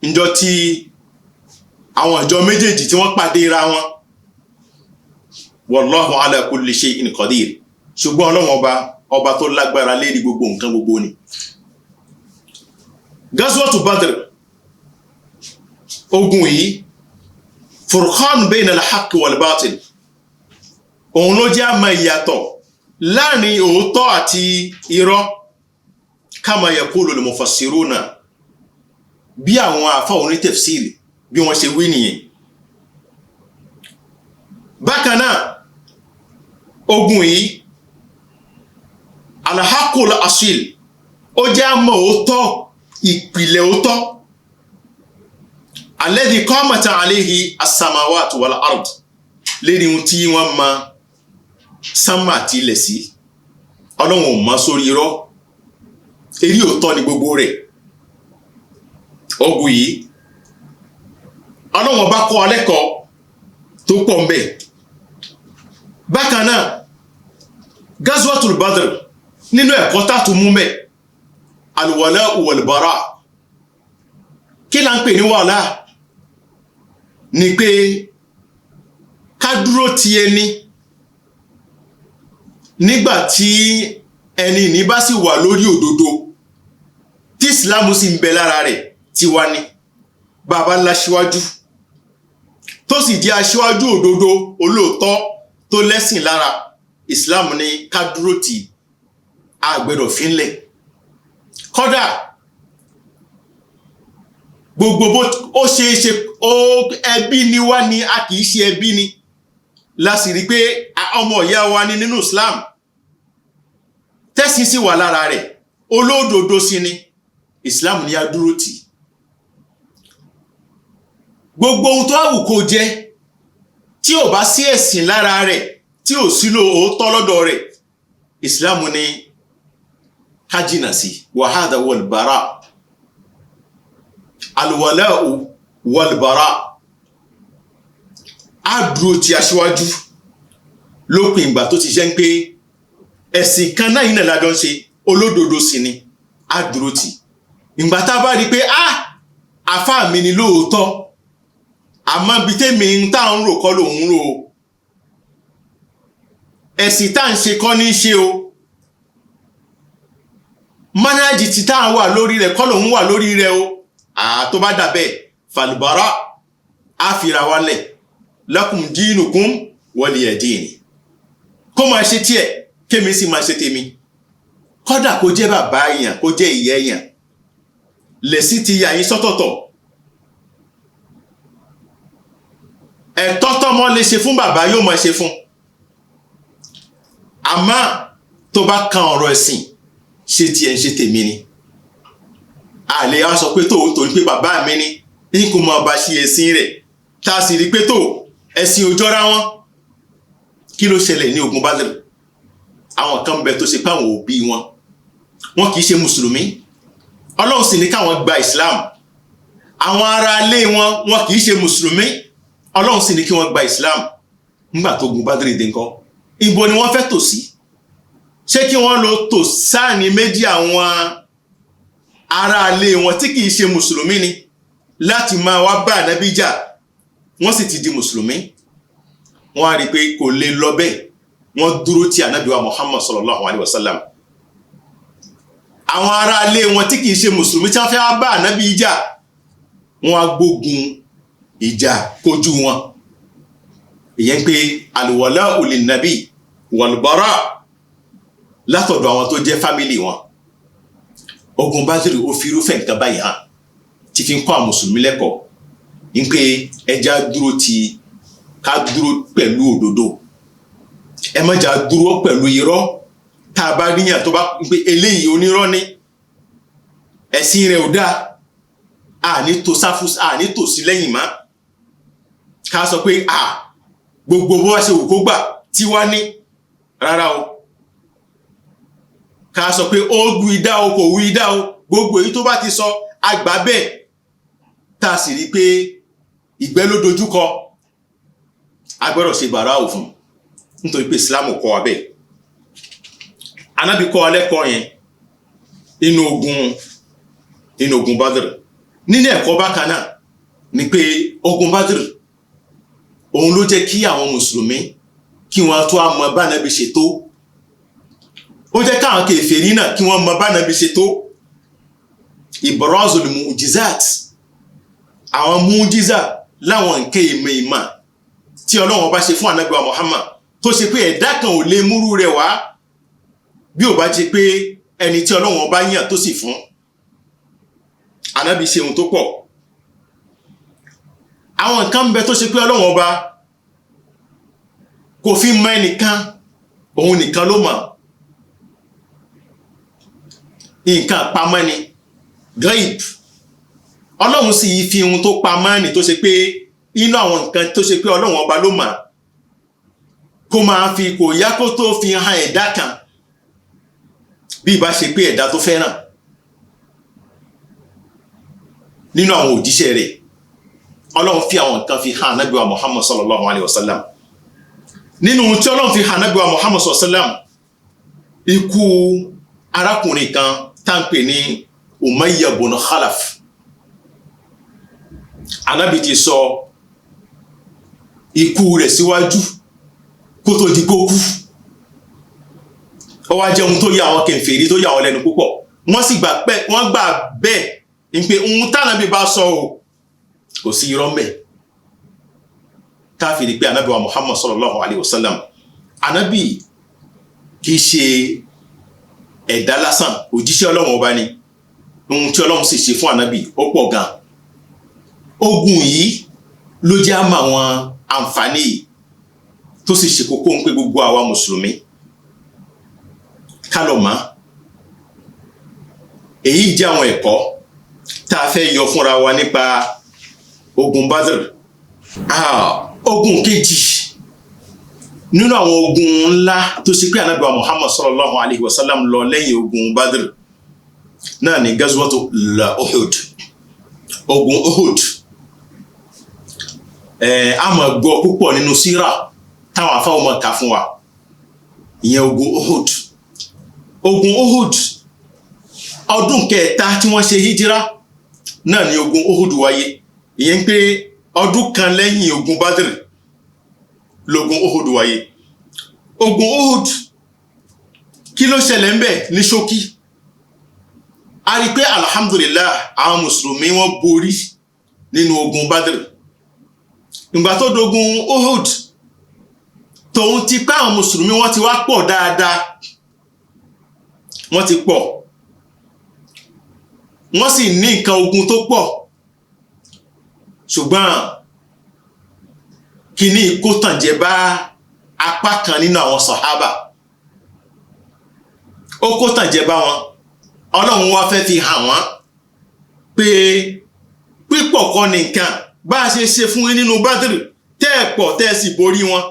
Ǹjọ́ tí àwọn ìjọ méjèèjì tí wọ́n pàdé ra wọn. Wallahu ala kulli shay'in qadir. Ṣùgbọ́n Ọlọ́run ọba tó lágbára lérí gbogbo nǹkan gbogbo ni. Gazwatu Badr, ogun yìí, Furqan bayna al-haqq wal-batil. Òun ló jẹ́ àmà ìyàtọ̀ láàrin òótọ́ àti irọ́. Kama yaqulu al-mufassiruna, bí àwọn àfá oní tafsiri bí wọ́n ṣe wí nìyẹn. Bákan náà, ogun yìí, al-haqqul asil, ó jẹ́ àmà òótọ́, ìpìlẹ̀ òótọ́. Alladhi qamat alayhi as-samawati wal-ard, lérí ohun tí wọ́n ma sánmà àti ilẹ̀ sí. Ọlọ́run ò mọ́ sórí irọ́, èrí òótọ́ ni gbogbo rẹ̀. Ogun yìí, Ọlọ́run bá kọ́ alẹ́kọ̀ọ́ tó pọ̀ ń bẹ̀. Bákan náà, Gazwatul Badr, nínú ẹ̀kọ́ tààtù mú mẹ́, al-wala'u wal-bara'. Kí la ń pè ní wàlá? Ni pé ká dúró ti ẹni nígbàtí ẹni ní bá sì wà lórí òdodo, tí Ìsìlámù sì ń bẹ lára rẹ̀, tí wá ní bàbá ńlá síwájú tó sì jẹ́ aṣíwájú òdodo olóòótọ́ tó lẹ́sìn lára. Ìsìlámù ní ká dúró tì, a gbọ́dọ̀ fínlẹ̀. Kódà gbogbo bó ó ṣe ẹbí ni wá ni, a kìí ṣe ẹbí ni láti rí pé ọmọ ìyá wa ní nínú Islam tẹ́sìn sì wà lára rẹ̀ olódodo sí ni Islam ní a dúró tì gbogbo ohun tó wù kó jẹ́ tí ò bá sí ẹ̀sìn lára rẹ̀ tí ò sí lóòótọ́ lọ́dọ̀ rẹ̀ Islam ní ká jìnà sí wa hadha wal bara al-wala'u wal bara á dúró ti aṣíwájú lópin ìgbà tó ti jẹ́ ń pé ẹ̀sìn kan náà yìí náà lájọ ń ṣe olódodo sí ni á dúró tì ìgbà tá a bá rí pé àfáà mi ni lóòótọ́ àmọ́ bí tèmi ń tá ń rò kọ́ lòun rò ẹ̀sìn tá ń ṣe kọ́ ní ṣe o mánájì tí tá ń wà lórí rẹ̀ kọ́ lòun wà lórí rẹ̀ o tó bá dàbẹ̀ falbara á fira wálẹ̀ lakum dinukum waliya dini kó máa ṣe tiẹ̀ kémi sì máa ṣe tèmi kódà kó jẹ́ bàbá èèyàn kó jẹ́ ìyá èèyàn lẹ̀sí ti yà yín sọ́tọ̀tọ̀ ẹ̀tọ́ tọ́mọ lè ṣe fún bàbá yóò máa ṣe fún àmọ́ tó bá kan ọ̀rọ̀ ẹ̀sìn ṣe tiẹ̀ ń ṣe tèmi ni àlè á sọ pé torí pé bàbá mi ní kò máa bá ṣe ẹ̀sìn rẹ̀ tá a sì rí pé ẹ̀sìn ò jọra wọn kí ló ṣẹlẹ̀ ní ogun Badr àwọn kan bẹ tó ṣe pé àwọn òbí wọn kì í ṣe mùsùlùmí Ọlọ́run sì ní káwọn gba Islam àwọn ará ilé wọn kì í ṣe mùsùlùmí Ọlọ́run sì ní kí wọ́n gba Islam nígbà tó ogun Badr dé ńkọ́ ibo ni wọ́n fẹ́ tò sí ṣé kí wọ́n lọ tò sáàní méjì àwọn ará ilé wọn tí kì í ṣe mùsùlùmí ni láti máa wá bá Ànábì jà wọ́n sì ti di mùsùlùmí wọ́n á rí pé kò lè lọ bẹ́ẹ̀ wọ́n dúró ti Ànábì wa Muhammad sallallahu alaihi wasallam àwọn ará ilé wọn tí kìí ṣe mùsùlùmí tí wọ́n fẹ́ wá bá Ànábì jà wọ́n á gbógun ìjà kojú wọn ìyẹn pé al-wala'u lin-nabi wal-bara látọ̀dọ̀ àwọn tó jẹ́ fámílì wọn ogun Badr ó fi irúfẹ́ nǹkan báyìí hàn tí fi ń kọ́ àwọn mùsùlùmí lẹ́kọ̀ọ́ ní pé ẹja dúró ká dúró pẹ̀lú òdodo ẹ má jà dúró pẹ̀lú irọ́ tá a bá ríyàn tó bá pé eléyìí onírọ́ ní ẹ̀sìn rẹ̀ ò dáa àní tò sí lẹ́yìn má ká sọ pé gbogbo bó wá ṣe wù kó gbà tí wá ní rárá o ká sọ pé ó wí dá o kò wí dá o gbogbo èyí tó bá ti sọ àgbà bẹ́ẹ̀ tá a sì rí pé ìgbẹ́ ló dojúkọ a gbọ́dọ̀ ṣe bàrá òfin nítorí pé Islam kọ́ wa bẹ́ẹ̀ Ànábì kọ́ alẹ́kọ̀ọ́ yẹn inú ogun Badr nínú ẹ̀kọ́ bákan náà ni pé ogun Badr òun ló jẹ́ kí àwọn mùsùlùmí kí wọ́n tó mọ bá Ànábì ṣe tó ó jẹ́ káwọn kèfèrí náà kí wọ́n mọ bá Ànábì ṣe tó ibrazul mu'jizat àwọn mu'jiza láwọn nǹkan ìmọ̀ tí Ọlọ́run bá ṣe fún Ànábì wa Muhammad tó ṣe pé ẹ̀dá kan ò lè múrú rẹ̀ wá bí ò bá jẹ́ pé ẹni tí Ọlọ́run bá yàn tó sì fún Ànábì ṣe ohun tó pọ̀ àwọn nǹkan ń bẹ tó ṣe pé Ọlọ́run ọba kò fi mọ ẹnìkan òun nìkan ló mọ̀ nǹkan pamọ́ ni ghaib Ọlọ́run sì fi ohun tó pamọ́ ni tó ṣe pé inú àwọn nǹkan tó ṣe pé Ọlọ́run ọba ló mọ̀ kó máa fi kò yá kó tó fi hàn ẹ̀dá kan bí ìbá ṣe pé ẹ̀dá tó fẹ́ràn nínú àwọn òjíṣẹ́ rẹ̀ Ọlọ́run fi àwọn nǹkan fi hàn Ànábì wa Muhammad sallallahu alaihi wasallam nínú tí Ọlọ́run fi hàn Ànábì wa Muhammad sallallahu alaihi wasallam ikú arákùnrin kan tá ń pè ní Umayya ibn Khalaf Ànábì ti sọ ikú rẹ̀ síwájú kó tó di kókú ó wá jẹ́ ohun tó yà àwọn kèfèrí tó yà wọ́n lẹ́nu púpọ̀ wọ́n sì gbà bẹ́ẹ̀ ní pé ohun tánàbí bá sọ o kò sí irọ́ mẹ́ káfìrí pé Ànábì wa Muhammad sallallahu alaihi wasallam Ànábì kìí ṣe ẹ̀dá lásán òjíṣẹ́ Ọlọ́run ọba ni ohun tí Ọlọ́run sì ṣe fún Ànábì ó pọ̀ gan ogun yìí ló jẹ́ àmà àwọn àǹfààní yìí tó sì ṣe kókó ń pé gbogbo àwa mùsùlùmí ká lọ mọ̀. Èyí jẹ́ àwọn ẹ̀kọ́ tá a fẹ́ yọ fúnra wa nípa ogun Badr. Ogun kejì nínú àwọn ogun ńlá tó ṣe pé Ànábì wa Muhammad sallallahu alaihi wasallam lọ lẹ́yìn ogun Badr náà ni gazwatu Uhud. Ogun Uhud a máa gbọ́ púpọ̀ nínú síra táwọn afáwọn máa kà fún wa. Ìyẹn ogun Uhud. Ogun Uhud ọdún kẹta tí wọ́n ṣe hijira náà ni ogun Uhud wáyé. Ìyẹn pé ọdún kan lẹ́yìn ogun Badr lógun Uhud wáyé. Ogun Uhud kí ló ṣẹlẹ̀ ń bẹ̀ ní ṣókí? A rí pé alhamdulillah àwọn mùsùlùmí wọ́n borí nínú ogun Badr. Ìgbà tó dogun Uhud tòun ti pé àwọn mùsùlùmí wọ́n ti wá pọ̀ dáadáa. Wọ́n ti pọ̀, wọ́n sì ní nǹkan ogun tó pọ̀, ṣùgbọ́n kíní kó tàn jẹ bá apá kan nínú àwọn sàhábà. Ó kó tàn jẹ bá wọn. Ọlọ́run wá fẹ́ fi hàn wọ́n pé pípọ̀ kọ́ ni nǹkan. Bá a ṣe ṣe fún yín nínú Badr tẹ́ ẹ pọ̀ tẹ́ ẹ sì borí wọn.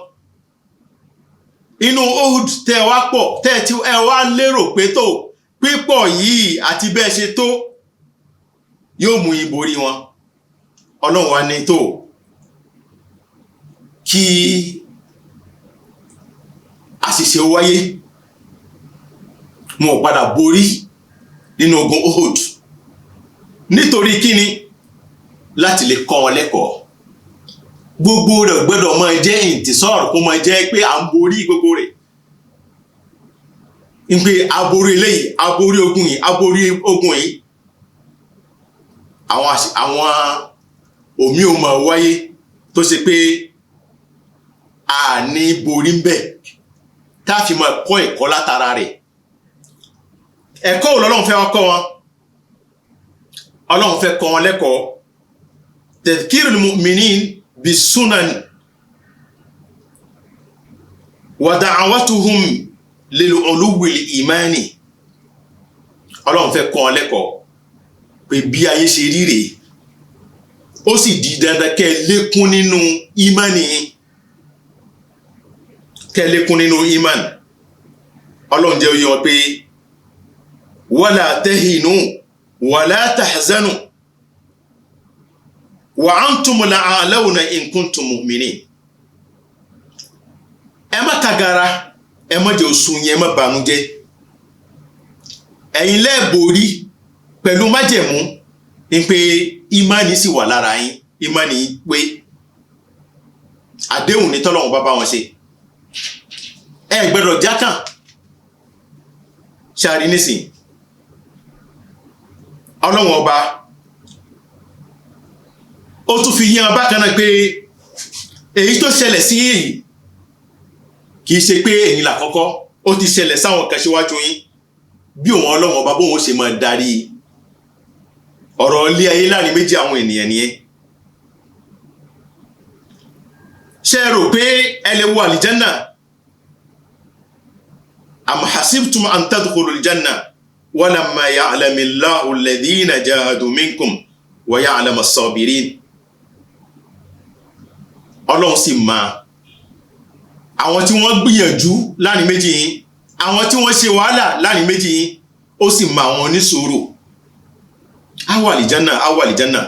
Inú Uhud tẹ́ ẹ wá pọ̀ tẹ́ ẹ tí ẹ wá lérò pé tó pípọ̀ yìí àti bẹ́ẹ̀ ṣe tó yóò mú yín borí wọn. Ọlọ́run wá ní tó kí àṣìṣe wáyé, wọn ò padà borí nínú ogun Uhud. Nítorí kíni? Láti lè kọ́ wọn lẹ́kọ̀ọ́. Gbogbo rẹ̀ gbọ́dọ̀ máa jẹ́ intisar, kó máa jẹ́ pé à ń borí gbogbo rẹ̀. Ń pé aborí eléyìí, aborí ogun yìí, aborí ogun yìí. Àwọn omi ò máa wáyé tó ṣe pé a ní borí ń bẹ̀ tá a fi máa kọ́ ẹ̀kọ́ látara rẹ̀. Ẹ̀kọ́ wo l'Ọlọ́run fẹ́ wá kọ́ wọn? Ọlọ́run fẹ́ kọ́ wọn lẹ́kọ̀ọ́ tadhkirul mu'minin bis-sunan wa da'awatuhum lil-'uluwwil imani. Ọlọ́run fẹ́ kọ́ wọn lẹ́kọ̀ọ́ pé bí ayé ṣe rí rèé, ó sì di dandan kẹ́ lékún nínú ìmánì yín. Kẹ́ lékún nínú ìmánì. Ọlọ́run jẹ́ ó yé wọn pé wala tahinu wala tahzanu wa antumul a'lawna in kuntum mu'minin. Ẹ má kagara, ẹ má jẹ́ oṣù yẹn, ẹ má bànújẹ́. Ẹ̀yin lẹ borí pẹ̀lú májẹ̀mú ní pé ìmánì sì wà lára yín. Ìmánì pé àdéhùn ní tọ́lọ́run bá wọn ṣe. Ẹ gbọ́dọ̀ jákàn. Ṣàrí nísìn Ọlọ́run ọba ó tún fi yán bákan náà pé èyí tó ṣẹlẹ̀ sí èyí kìí ṣe pé ẹ̀yin làkọ́kọ́, ó ti ṣẹlẹ̀ sáwọn kan síwájú yín. Bí òun Ọlọ́run ọba bóun ṣe máa darí ọ̀rọ̀ ilé ayé láàrin méjì àwọn ènìyàn nìyẹn. Ṣé ẹ rò pé ẹ lè wọ àlìjánà? Am hasibtum an tadkhulul janna walamma ya'lamillahu alladhina jahadu minkum wa ya'lamu as-sabirin. Ọlọ́run sì máa àwọn tí wọ́n gbìyànjú láàrin méjì yín, àwọn tí wọ́n ṣe wàhálà láàrin méjì yín, ó sì máa wọn ní sùúrù. Àwa àlìjánà.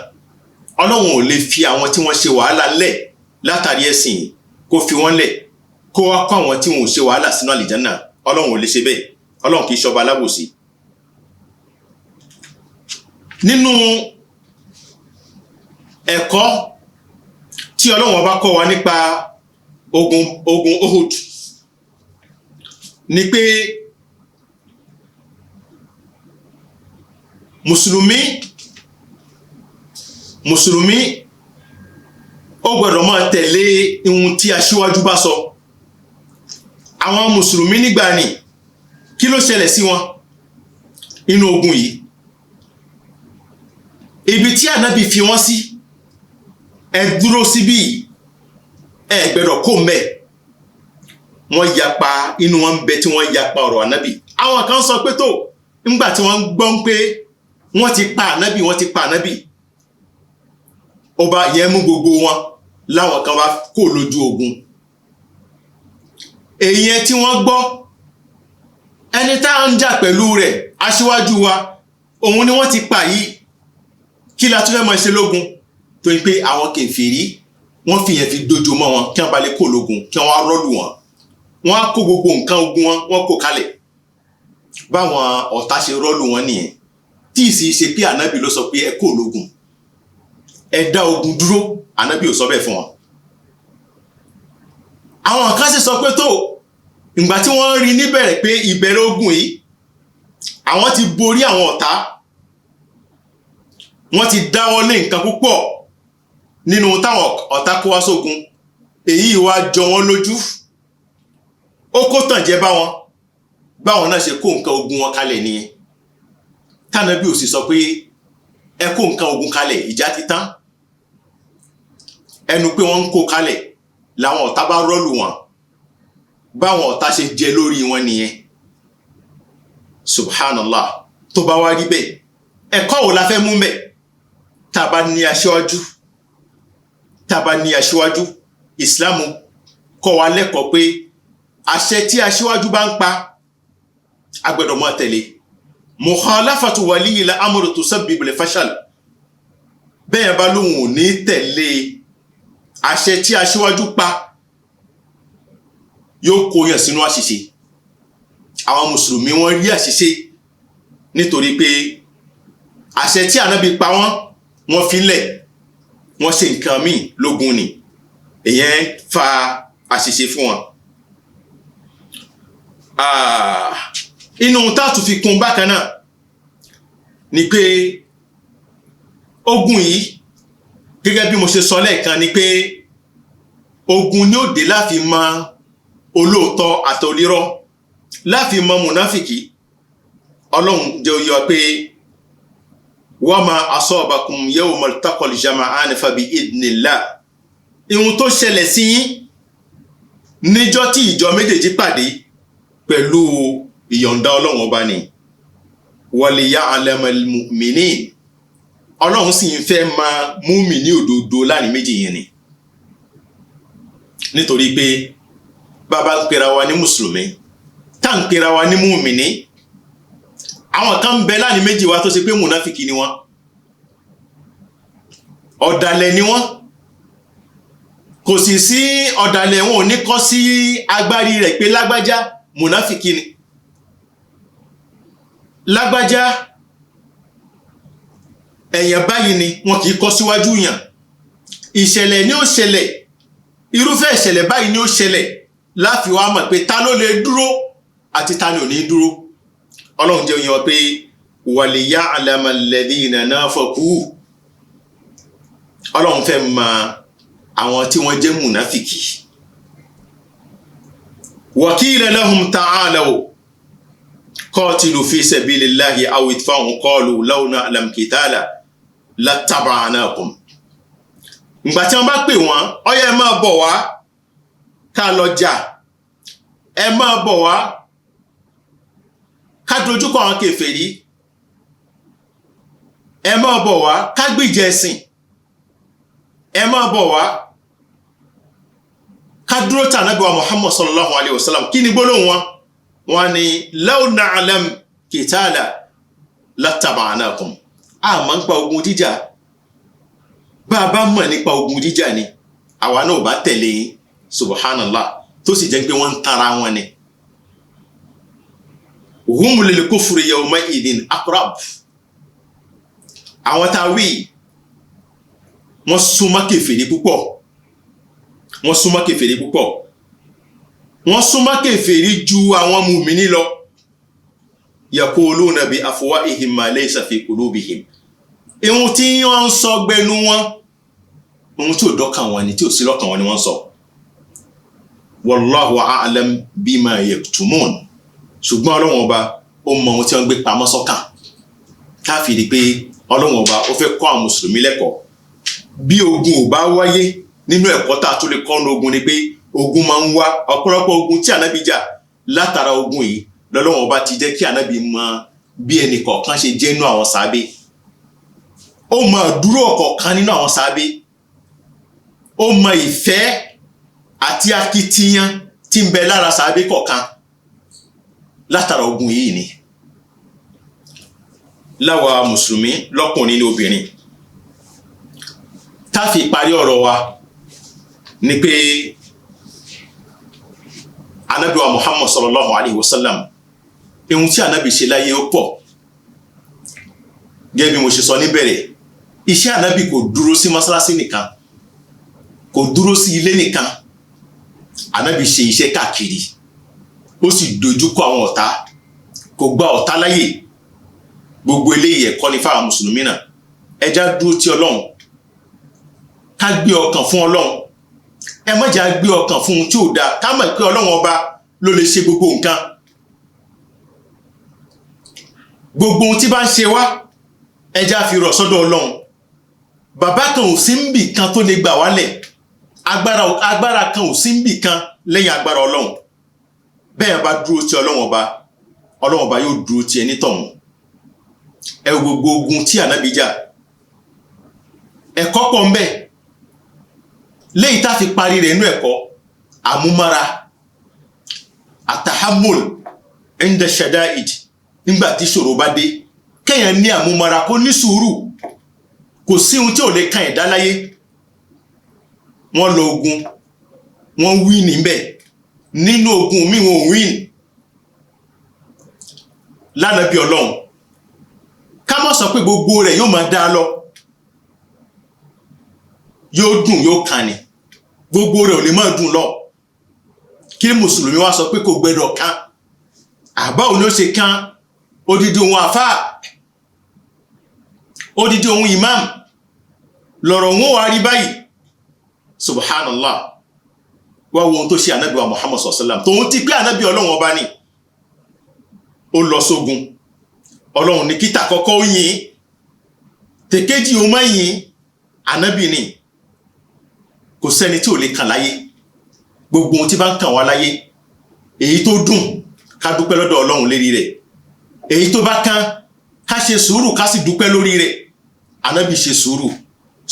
Ọlọ́run ò lè fi àwọn tí wọ́n ṣe wàhálà lẹ̀ látàrí ẹ̀sìn kó fi wọ́n lẹ̀ kó wá kó àwọn tí wọ́n ò ṣe wàhálà sínú àlìjánà. Ọlọ́run ò lè ṣe bẹ́ẹ̀. Ọlọ́run kì í ṣọba alábòsí. Nínú ẹ̀kọ́ tí Ọlọ́run ọba kọ́ wa nípa ogun Uhud ni pé mùsùlùmí ó gbọ́dọ̀ máa tẹ̀lé ohun tí aṣíwájú bá sọ. Àwọn mùsùlùmí nígbà ni kí ló ṣẹlẹ̀ sí wọn inú ogun yìí? Ibi tí Ànábì fi wọ́n sí, ẹ dúró síbí, ẹ gbọ́dọ̀ kó ńbẹ̀. wọ́n yapa inú wọn bẹ tí wọ́n yapa ọ̀rọ̀ ànábì. Àwọn kan sọ pé tó nígbà tí wọ́n gbọ́ pé wọ́n ti pa ànábì ọba yẹn mú gbogbo wọn láwọn kan wá kó lójú ogun. Èyí tí wọ́n gbọ́ ẹni tá ń jà pẹ̀lú rẹ̀ aṣíwájú wa òun ni wọ́n ti pa yìí, kí la tún fẹ́ máa ṣe lógun? tó ń pé àwọn kèfèrí wọ́n fi yẹn fi dojo mọ́ wọn kí wọ́n bá lè kó lógun kí wọ́n á rọ́lù wọn, wọ́n á kó gbogbo nǹkan ogun wọn wọ́n kó kalẹ̀. Báwọn ọ̀tá ṣe rọ́lù wọn nìyẹn, tí ì sì ṣe pé ànábì ló sọ pé ẹ kó lógun, ẹ dá ogun dúró, ànábì ò sọ bẹ́ẹ̀ fún wọn. Àwọn kan sì sọ pé tó ìgbà tí wọ́n rí níbẹ̀rẹ̀ pé ìbẹ̀rẹ̀ ogun yìí àwọn ti borí àwọn ọ̀tá, wọ́n ti dáwọ́ lé nǹkan púpọ̀ nínú táwọn ọ̀tá kó wá sógun, èyí wá jọ wọ́n lójú, ó kó tàn jẹ báwọn náà ṣe kó nǹkan ogun wọn kalẹ̀ nìyẹn. Tànábì ò sì sọ pé ẹ kó nǹkan ogun kalẹ̀ ìjà ti tán, ẹnu pé wọ́n ń kó kalẹ̀ làwọn ọ̀tá bá rọ́lù wọn, báwọn ọ̀tá ṣe jẹ lórí wọn nìyẹn. Subhanallah, tó bá wá rí bẹ́ẹ̀ ẹ̀kọ́ wo la fẹ́ mú bẹ́ẹ̀? Tá bá ní aṣíwájú, ìsìlámù kọ́ wa lẹ́kọ̀ọ́ pé àṣẹ tí aṣíwájú bá ń pa a gbọ́dọ̀ máa tẹ̀lé. Mukhalafatu waliyil amri tusabbibul fashal, bẹ́ẹ̀ bá lóhùn ò ní tẹ̀lé àṣẹ tí aṣíwájú pa yóò kó yàn sínú àṣìṣe. Àwọn mùsùlùmí wọ́n rí àṣìṣe nítorí pé àṣẹ tí ànábì pa wọ́n fi lẹ̀, wọ́n ṣe nǹkan míì lógun ni, èyàn fa àṣìṣe fún wọn. Inú tààtù fi kún bákan náà ni pé ogun yìí gẹ́gẹ́ bí mo ṣe sọ lẹ́ẹ̀kan ni pé ogun ni ó dé láfi mọ olóòótọ́ àtòlírọ́, láfi mọ mùnáfìkì. Ọlọ́run jẹ́ ó yé wa pé wa ma asabakum yawmal taqal jama'ani fa bi idhnillah, ihun tó ṣẹlẹ̀ sí yín níjọ́ tí ìjọ méjèèjì pàdé pẹ̀lú ìyọ̀ǹda Ọlọ́run ọba ni. Waliya'lamal mu'minin, Ọlọ́run sì ń fẹ́ máa múmìnì òdodo láàrin méjì yẹn ni, nítorí pé bàbá ń pera wa ní mùsùlùmí tá ń pera wa ní múmìnì, àwọn kan ń bẹ láàrin méjì wa tó ṣe pé mùnáfìkì ni wọ́n, ọ̀dàlẹ̀ ni wọ́n, kò sì sí ọ̀dàlẹ̀ wọn ò ní kọ́ sí agbárí rẹ̀ pé lágbájá mùnáfìkì ni, lágbájá èèyàn báyìí ni, wọn kì í kọ́ síwájú yàn. Ìṣẹ̀lẹ̀ ni ó ṣẹlẹ̀, irúfẹ́ ìṣẹ̀lẹ̀ báyìí ni ó ṣẹlẹ̀ láfi wá mọ̀ pé ta ló lè dúró àti ta ni ò ní dúró. Ọlọ́run jẹ́ ó yé wa pé waliya'lama alladhina nafaqu, Ọlọ́run fẹ́ mọ àwọn tí wọ́n jẹ́ mùnáfìkì. Wa qila lahum ta'alaw qatilu fi sabilillahi aw idfa'u qalu law na'lam qitala lattaba'nakum. Ìgbà tí wọ́n bá pè wọ́n, ó yá ẹ máa bọ̀ wá ká lọ jà, ẹ máa bọ̀ wá ká dojúkọ àwọn kèfèrí, ẹ máa bọ̀ wá ká gbìjà ẹ̀sìn, ẹ máa bọ̀ wá ká dúró tà Ànábì wa Muhammad sallallahu alaihi wasallam. Kí ni gbólóhùn wọn? Wọ́n ní law na'lam qitala lattaba'nakum. A máa ń pa ogun jíjà, bá a bá mọ̀ nípa ogun jíjà ni àwa náà bá tẹ̀lé yín. Subhanallah, tó sì jẹ́ pé wọ́n ń tara wọn ni. Hum lil kufri yawma idin aqrab. Àwọn tá wí wọ́n súnmọ́ kèfèrí púpọ̀, wọ́n súnmọ́ kèfèrí púpọ̀, wọ́n súnmọ́ kèfèrí ju àwọn mùmínì lọ. Yaquluna bi afwahihim ma laysa fi qulubihim. Ihun tí wọ́n ń sọ gbẹnu wọn, ohun tí ò dọ́kàn wọn ni, tí ò sí lọ́kàn wọn ni wọ́n sọ. Wallahu a'lam bima yaktumun. Ṣùgbọ́n Ọlọ́run ọba ó mọ ohun tí wọ́n gbé pamọ́ sọ́kàn. Káfíìrì pé Ọlọ́run ọba ó fẹ́ kọ́ àwọn mùsùlùmí lẹ́kọ̀ọ́. Bí ogun ò bá wáyé nínú ẹ̀kọ́ tá a tó lè kọ́ ní ogun ni pé ogun máa ń wá ọ̀pọ̀lọpọ̀ ogun tí ànábì jà látara ogun yìí lọ́lọ́wọ́n bá ti jẹ́ kí ànábì mọ bí ẹnì kọ̀ọ̀kan ṣe jẹ́ nínú àwọn sàábé ó mọ dúró ọ̀kọ̀ọ̀kan nínú àwọn sàábé ó mọ ìfẹ́ àti akitiyan tí ń bẹ lára sàábé kọ̀ọ̀kan látara ogun yìí ni láwa mùsùlùmí lọ́kùnrin ní obìnrin tá fi parí ọ̀rọ̀ wa ni pé ànábì wa Muhammad sallallahu alaihi wasallam ohun tí ànábì ṣe láyé ó pọ̀ gẹ́gẹ́ bí mo ṣe sọ níbẹ̀rẹ̀ iṣẹ́ ànábì kò dúró sí mọ́sálásí nìkan kò dúró sí ilé nìkan ànábì ṣe iṣẹ́ káàkiri ó sì dojúkọ àwọn ọ̀tá kò gba ọ̀tá láyè gbogbo eléyìí ẹ̀kọ́ ní fáwọn mùsùlùmí náà ẹjá dúró tí ọlọ́run ká gbé ọkàn fún ọlọ́run ẹ má jà gbé ọkàn fún un tí ò dáa ká mọ̀ pé ọlọ́run ọba ló lè ṣe gbogbo nǹkan gbogbo ohun tí bá ń ṣe wá ẹjá fi rọ̀ sọ́dọ̀ ọlọ́run bàbá kan ò sí níbì kan tó lè gbà wálẹ̀ agbára kan ò sí níbì kan lẹ́yìn agbára ọlọ́run bẹ́ẹ̀ bá dúró tí ọlọ́run ọba yóò dúró tí ẹni tọ̀hún ẹ gbogbo ogun tí ànábì jà ẹ̀kọ́ pọ̀ ń bẹ léyìí tá fi parí rẹ̀ inú ẹ̀kọ́ àmúmára àtàhámùl inda shada'id nígbà tí ṣòro bá dé kéèyàn ní àmúmára kó ní sùúrù kò sí ohun tí ò lè kan ẹ̀dá láyé wọ́n lọ ogun wọ́n wí níbẹ̀ nínú ogun mi wọn ò wí lánàá bí ọlọ́run ká má sọ pé gbogbo rẹ̀ yóò máa dá lọ yóò dùn yóò kàn ní gbogbo rẹ̀ ò lè máa dùn lọ kí mùsùlùmí wá sọ pé kò gbẹdọ̀ kan àbáwo ni ó ṣe kan odidi ohun àfáà odidi ohun imam lọ̀rọ̀ wọn wá rí báyìí subhanallah wá wo ohun tó ṣe ànábì wa Muhammad sallam tóun ti pé ànábì ọlọ́run ọba ni ó lọ sógun ọlọ́run ní kíta kọ́kọ́ yìn tèkejì ó máa yìn ànábì ni kò sẹ́ni tí ò lè kàn láyé gbogbo ohun tí bá ń kàn wá láyé èyí tó dùn ká dúpẹ́ lọ́dọ̀ ọlọ́run lérí rẹ̀ èyí tó bá kàn ká ṣe sùúrù ká sì dúpẹ́ lórí rẹ̀ ànábì ṣe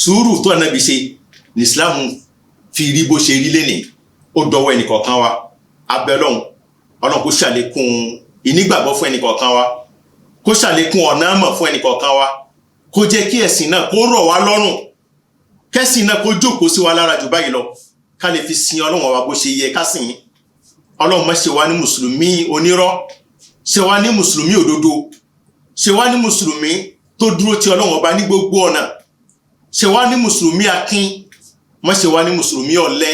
sùúrù tó ànábì ṣe ní Islam fi rí bó ṣe rí lénìí ó dọwọ́ ẹnìkọ̀ọ̀kan wa abẹ́ ọlọ́run kó ṣàlékún ìnígbàgbọ́ fún ẹnìkọ̀ọ̀kan wa kó ṣàlékún ọ̀nà àmọ̀ fún ẹnìkọ̀ọ̀kan wa kó jẹ́ kí ẹ̀sìn náà kó rọ̀ wá lọ́rùn kẹ́sìn náà kó jókòó sí wa lára jù báyìí lọ ká lè fi sin ọlọ́run wa bó ṣe yẹ ká sìn ọlọ́run má ṣe wá ní mùsùlùmí onírọ́ ṣe wá ní mùsùlùmí òdodo ṣe wá ní mùsùlùmí tó dúró ti ọlọ́run ọba ní gbogbo ọ̀nà ṣe wá ní mùsùlùmí akin má ṣe wá ní mùsùlùmí ọ̀lẹ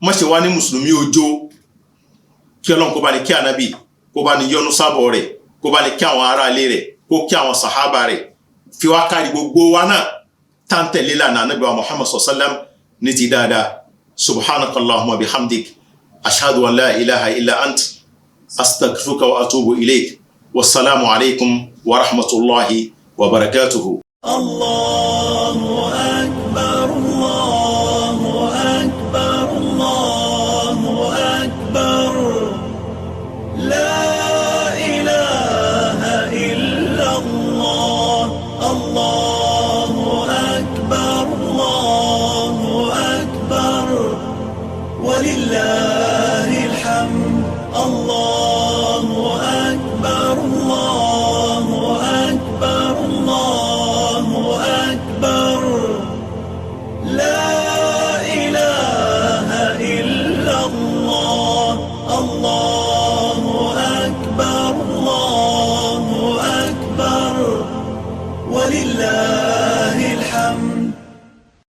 má ṣe wá ní mùsùlùmí ojo kí ọlọ́run kó bá ní kí ànábì kó bá ní yọ́nú sábọ̀ rẹ̀ kó bá ní kí àwọn ará ilé rẹ̀ kó kí àwọn sàhábà rẹ̀ fi wá kárí gbogbo wa náà táǹtẹ̀lé lànà ànábì wa Muhammad sallam ní ti dáadáa subhanakallahumma bihamdik ashhadu an la ilaha illa ant astaghfiruka wa atubu ilayk wassalamu alaikum wa rahmatullahi wa barakatuhu. Allahu akbar, Allahu akbar, Allahu akbar. La ilaha illa Allah. Allahu akbar, Allahu akbar. Walillahil hamd. Allahu akbar, Allahu akbar, Allahu akbar. La ilaha illa Allah. Allahu akbar, Allahu akbar. Walillahil hamd.